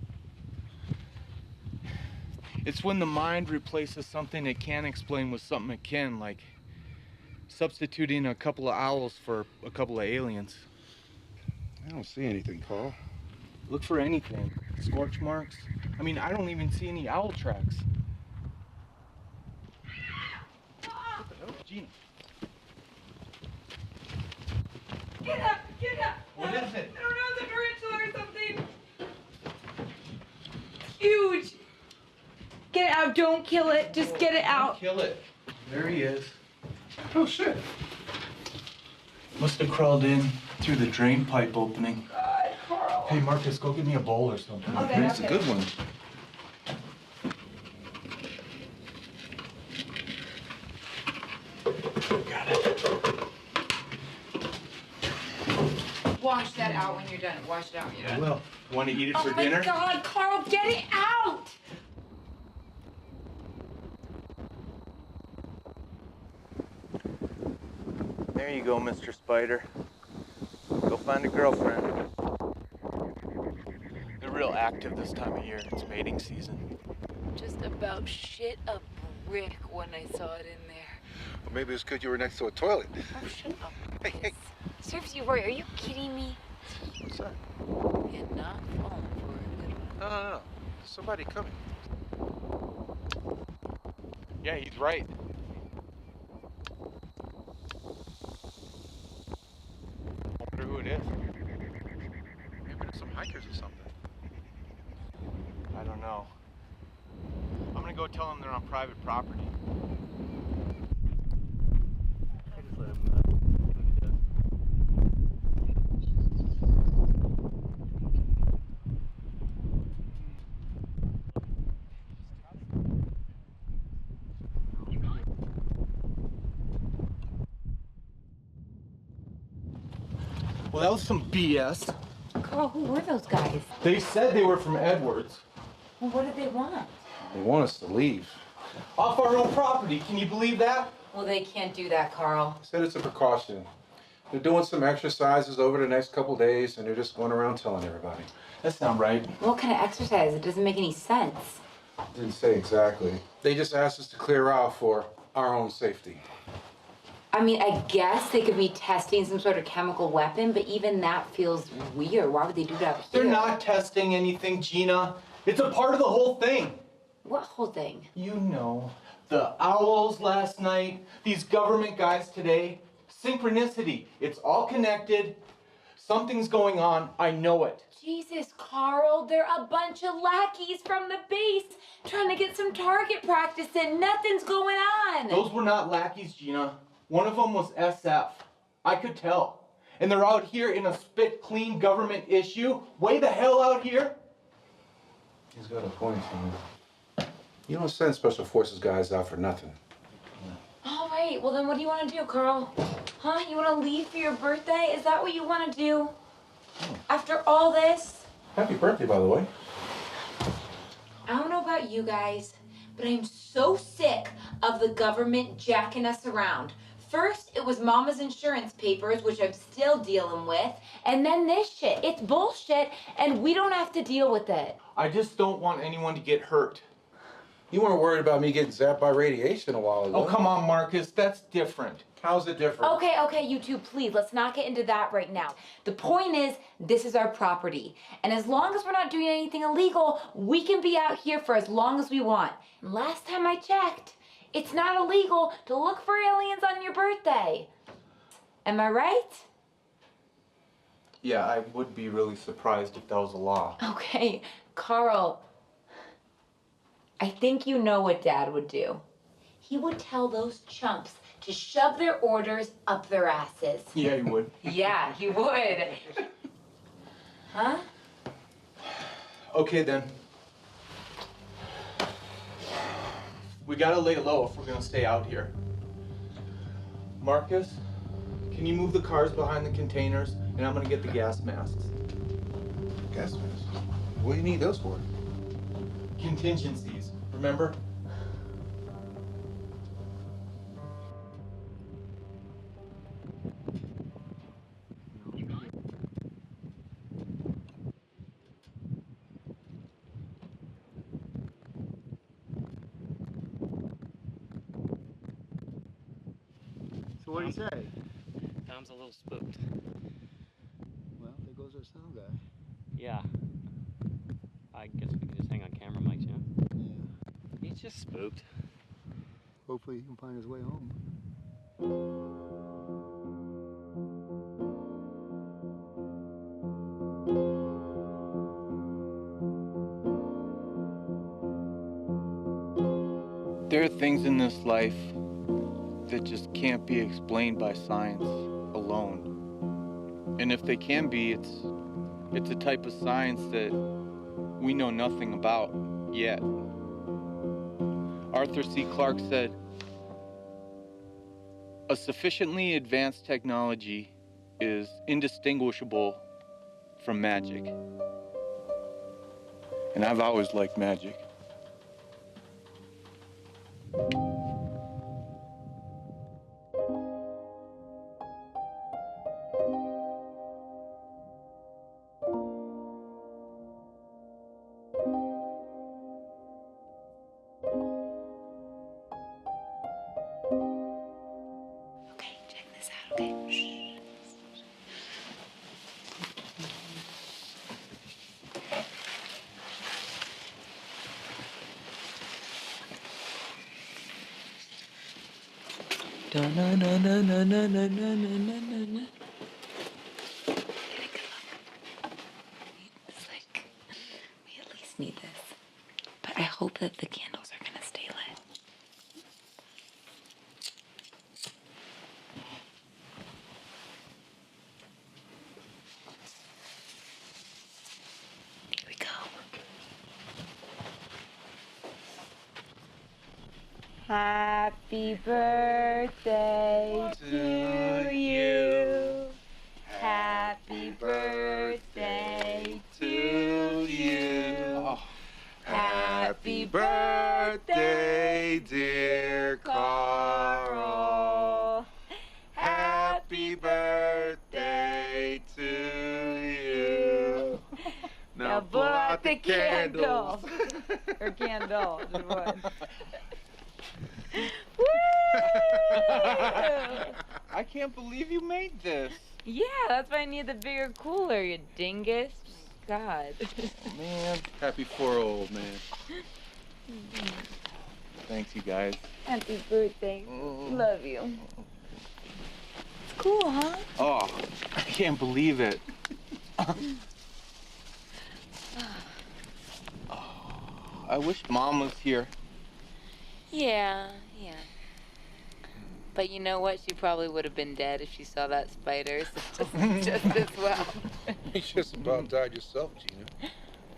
It's when the mind replaces something it can't explain with something it can, like substituting a couple of owls for a couple of aliens. I don't see anything, Carl. Look for anything. Scorch marks. I mean, I don't even see any owl tracks. What the hell, Gina? Get up! Get up! What is it? I don't know, it's a tarantula or something. Huge! Get it out, don't kill it, just get it out. Kill it. There he is. Oh, shit. Must have crawled in through the drain pipe opening. God, Carl. Hey, Marcus, go get me a bowl or something. Okay, That's a good one. Got it. Wash that out when you're done. Wash it out when you're done. Well, want to eat it for dinner? Oh my God, Carl, get it out! There you go, Mr. Spider. Go find a girlfriend. They're real active this time of year. It's mating season. Just about shit a brick when I saw it in there. Well, maybe it's because you were next to a toilet. Oh, shut up. Hey, hey. Serves you right. Are you kidding me? What's that? You're not falling for a good one. No. Somebody coming. Yeah, he's right. I wonder who it is. Maybe there's some hikers or something. I don't know. I'm gonna go tell them they're on private property. I just let him do what he does. Well, that was some BS. Carl, who were those guys? They said they were from Edwards. Well, what did they want? They want us to leave. Off our own property. Can you believe that? Well, they can't do that, Carl. Said it's a precaution. They're doing some exercises over the next couple days, and they're just going around telling everybody. That's not right. What kind of exercise? It doesn't make any sense. Didn't say exactly. They just asked us to clear out for our own safety. I mean, I guess they could be testing some sort of chemical weapon, but even that feels weird. Why would they do that here? They're not testing anything, Gina. It's a part of the whole thing. What whole thing? You know, the owls last night, these government guys today. Synchronicity. It's all connected. Something's going on. I know it. Jesus, Carl, they're a bunch of lackeys from the base trying to get some target practice in. Nothing's going on. Those were not lackeys, Gina. One of them was SF. I could tell. And they're out here in a spit-clean government issue. Way the hell out here. He's got a point, Tom. You don't send special forces guys out for nothing. All right, well then what do you want to do, Carl? Huh? You want to leave for your birthday? Is that what you want to do? After all this? Happy birthday, by the way. I don't know about you guys, but I'm so sick of the government jacking us around. First, it was Mama's insurance papers, which I'm still dealing with, and then this shit. It's bullshit, and we don't have to deal with it. I just don't want anyone to get hurt. You weren't worried about me getting zapped by radiation a while ago. Oh, come on, Marcus. That's different. How's it different? Okay, you two, please, let's not get into that right now. The point is, this is our property. And as long as we're not doing anything illegal, we can be out here for as long as we want. And last time I checked, it's not illegal to look for aliens on your birthday. Am I right? Yeah, I would be really surprised if that was a law. Okay, Carl, I think you know what Dad would do. He would tell those chumps to shove their orders up their asses. Yeah, he would. Yeah, he would. Huh? Okay, then. We gotta lay low if we're gonna stay out here. Marcus, can you move the cars behind the containers? And I'm gonna get the gas masks. Gas masks? What do you need those for? Contingencies, remember? what did he say? Tom's a little spooked. Well, there goes our sound guy. Yeah. I guess we can just hang on camera mics, yeah? Yeah. He's just spooked. Hopefully he can find his way home. There are things in this life that just can't be explained by science alone. And if they can be, it's a type of science that we know nothing about yet. Arthur C. Clarke said, "A sufficiently advanced technology is indistinguishable from magic." And I've always liked magic. It's like, we at least need this. But I hope that the candles are gonna stay lit. Here we go. Happy birthday to you. Happy birthday to you. Happy birthday, dear Carl. Happy birthday to you. Now blow out the candles. Or candle, just one. I can't believe you made this. Yeah, that's why I need the bigger cooler, you dingus. God. Man, happy 4-0, man. Thanks, you guys. Happy birthday. Love you. It's cool, huh? Oh, I can't believe it. I wish Mom was here. Yeah. But you know what? She probably would have been dead if she saw that spider, so just as well. You just about died yourself, Gina.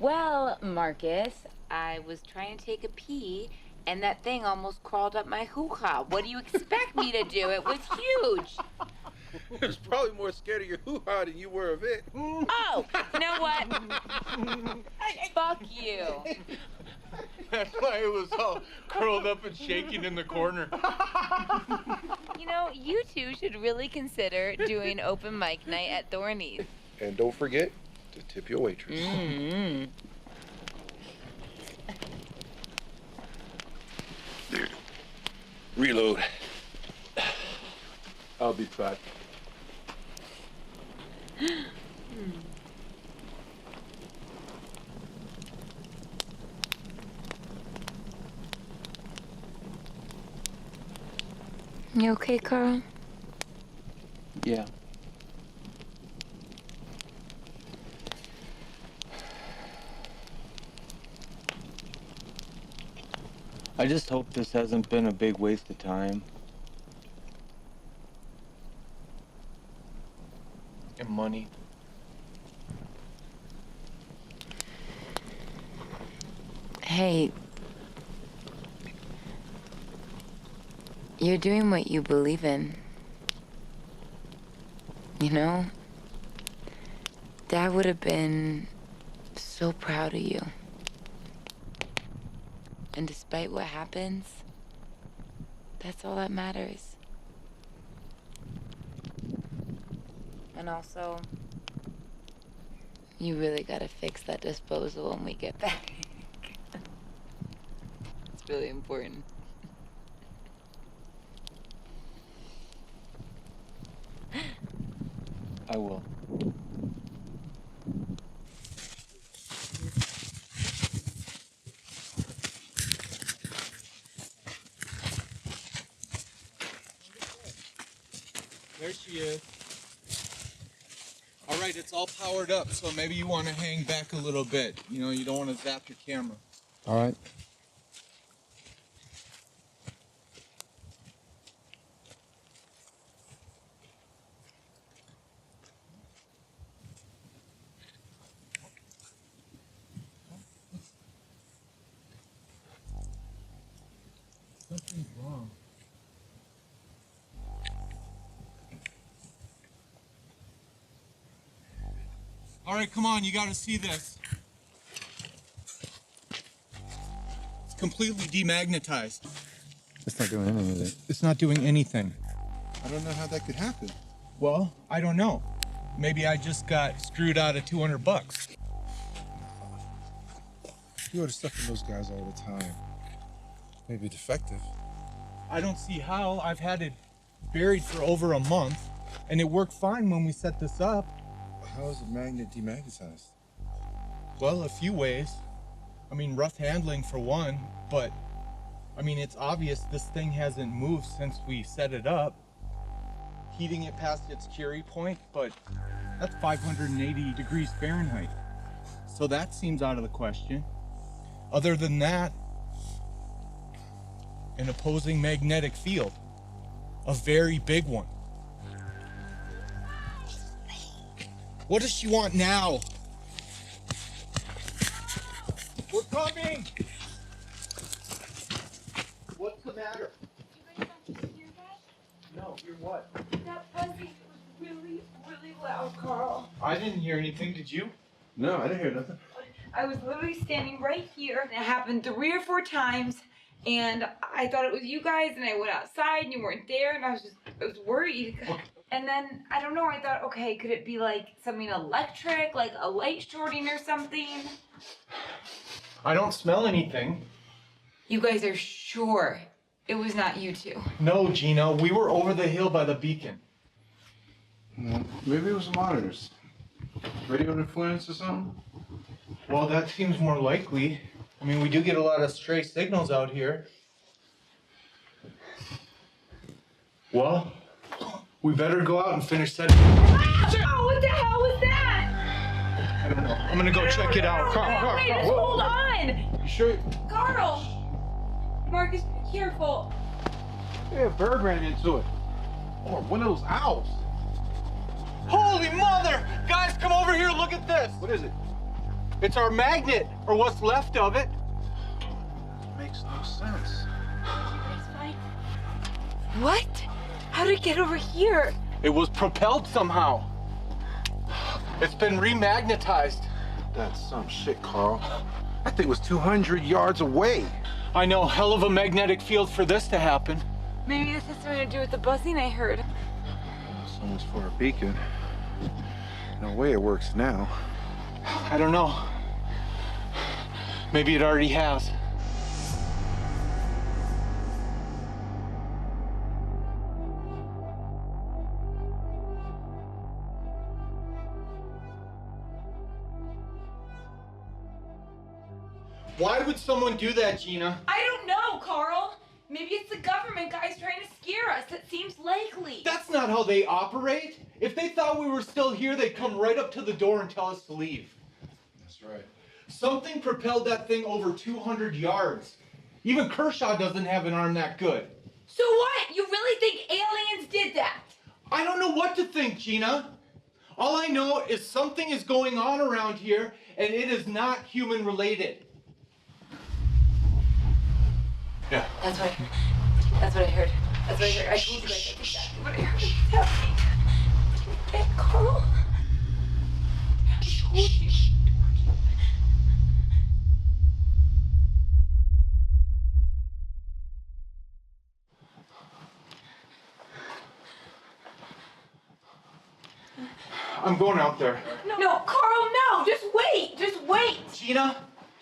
Well, Marcus, I was trying to take a pee, and that thing almost crawled up my hoo-ha. What do you expect me to do? It was huge. It was probably more scared of your hoo-ha than you were of it. Oh, you know what? Fuck you. That's why it was all curled up and shaking in the corner. You know, you two should really consider doing open mic night at Thorny's. And don't forget to tip your waitress. Mm-hmm. Reload. I'll be back. You okay, Carl? Yeah. I just hope this hasn't been a big waste of time. And money. Hey, you're doing what you believe in. You know, Dad would have been so proud of you. And despite what happens, that's all that matters. And also, you really gotta fix that disposal when we get back. It's really important. I will. There she is. All right, it's all powered up, so maybe you want to hang back a little bit. You know, you don't want to zap your camera. All right. Something's wrong. All right, come on, you gotta see this. It's completely demagnetized. It's not doing anything with it. It's not doing anything. I don't know how that could happen. Well, I don't know. Maybe I just got screwed out of $200. You order stuff from those guys all the time. Maybe defective. I don't see how. I've had it buried for over a month, and it worked fine when we set this up. How is a magnet demagnetized? Well, a few ways. I mean, rough handling for one, but I mean, it's obvious this thing hasn't moved since we set it up. Heating it past its Curie point, but that's 580 degrees Fahrenheit. So that seems out of the question. Other than that, an opposing magnetic field, a very big one. What does she want now? We're coming! What's the matter? You guys don't hear that? No, hear what? That buzzing was really, really loud, Carl. I didn't hear anything, did you? No, I didn't hear nothing. I was literally standing right here, and it happened 3 or 4 times, and I thought it was you guys, and I went outside, and you weren't there, and I was worried. Okay. And then, I don't know, I thought, okay, could it be like something electric, like a light shorting or something? I don't smell anything. You guys are sure it was not you two? No, Gina, we were over the hill by the beacon. Well, maybe it was the monitors. Radio interference or something? Well, that seems more likely. I mean, we do get a lot of stray signals out here. Well, we better go out and finish setting. Oh, what the hell was that? I don't know. I'm gonna go check it out. Carl, Wait, just hold on. You sure? Carl! Marcus, be careful. Yeah, a bird ran into it. Or one of those owls. Holy mother! Guys, come over here, look at this! What is it? It's our magnet, or what's left of it. Makes no sense. What? How did it get over here? It was propelled somehow. It's been remagnetized. That's some shit, Carl. That thing was 200 yards away. I know, hell of a magnetic field for this to happen. Maybe this has something to do with the buzzing I heard. So much for a beacon. No way it works now. I don't know. Maybe it already has. Why would someone do that, Gina? I don't know, Carl. Maybe it's the government guys trying to scare us. That seems likely. That's not how they operate. If they thought we were still here, they'd come right up to the door and tell us to leave. That's right. Something propelled that thing over 200 yards. Even Kershaw doesn't have an arm that good. So what? You really think aliens did that? I don't know what to think, Gina. All I know is something is going on around here, and it is not human related. Yeah. That's what I heard. That's what I heard. That's what I heard. I told you guys that's exactly what I heard. What's happening? Hey, Carl? I told you. I'm going out there. No, Carl, no! Just wait! Just wait! Gina,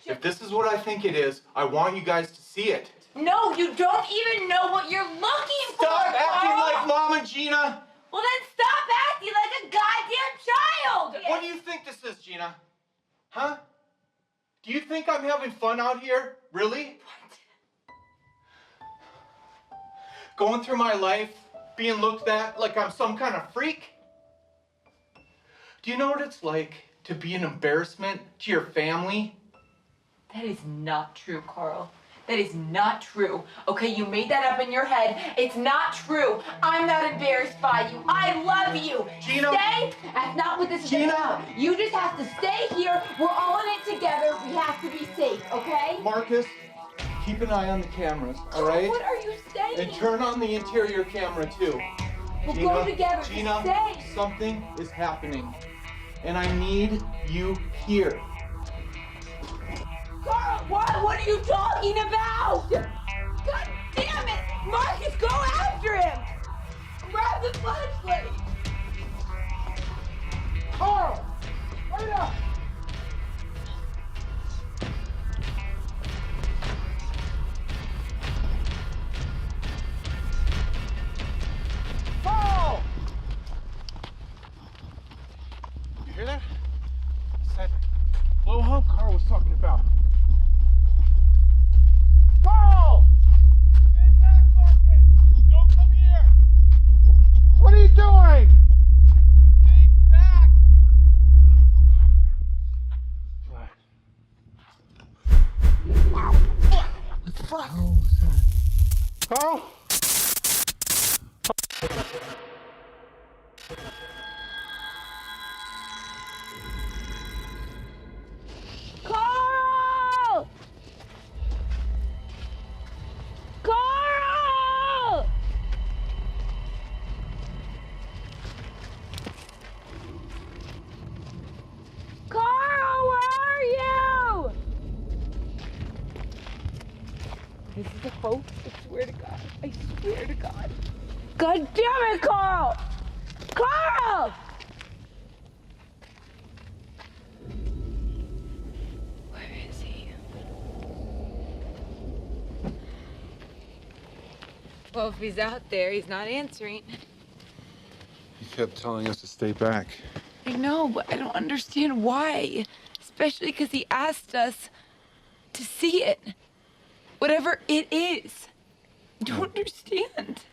if this is what I think it is, I want you guys to see it. No, you don't even know what you're looking for, Stop acting Carl! like Mom and Gina! Well, then stop acting like a goddamn child! What do you think this is, Gina? Huh? Do you think I'm having fun out here? Really? What? Going through my life, being looked at like I'm some kind of freak? Do you know what it's like to be an embarrassment to your family? That is not true, Carl. That is not true. Okay, you made that up in your head. It's not true. I'm not embarrassed by you. I love you. Gina. Stay. That's not what this is about. You just have to stay here. We're all in it together. We have to be safe, okay? Marcus, keep an eye on the cameras, all right? What are you saying? And turn on the interior camera too. We'll Gina, go together. Gina, Stay. something is happening, and I need you here. Carl, what are you talking about? God damn it! Marcus, go after him! Grab the flashlight! Carl! Hurry up! Carl! You hear that? It's that low hump Carl was talking about. Carl! Stay back, Marcus! Don't come here! What are you doing? Stay back! What the fuck? Carl? Carl! Carl! Carl, where are you? This is a hoax. I swear to God. I swear to God. God damn it, Carl! Carl! Where is he? Well, if he's out there, he's not answering. He kept telling us to stay back. I know, but I don't understand why. Especially because he asked us to see it. Whatever it is. I don't understand.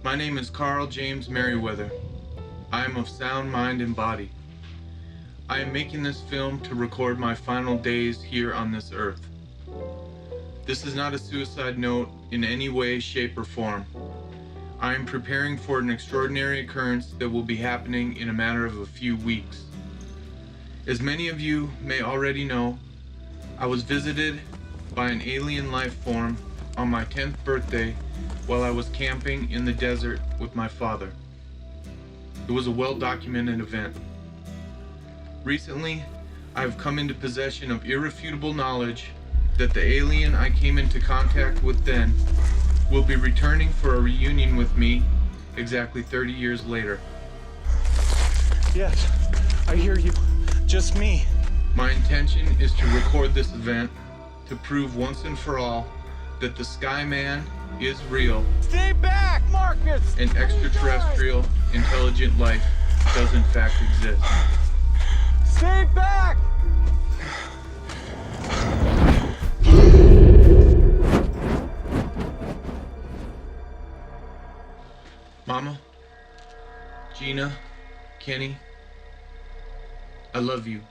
My name is Carl James Merryweather. I am of sound mind and body. I am making this film to record my final days here on this earth. This is not a suicide note in any way, shape, or form. I am preparing for an extraordinary occurrence that will be happening in a matter of a few weeks. As many of you may already know, I was visited by an alien life form on my 10th birthday while I was camping in the desert with my father. It was a well-documented event. Recently, I have come into possession of irrefutable knowledge that the alien I came into contact with then will be returning for a reunion with me exactly 30 years later. Yes, I hear you. Just me. My intention is to record this event to prove once and for all that the Skyman is real. Stay back, Marcus! And extraterrestrial intelligent life does in fact exist. Stay back! Mama, Gina, Kenny, I love you.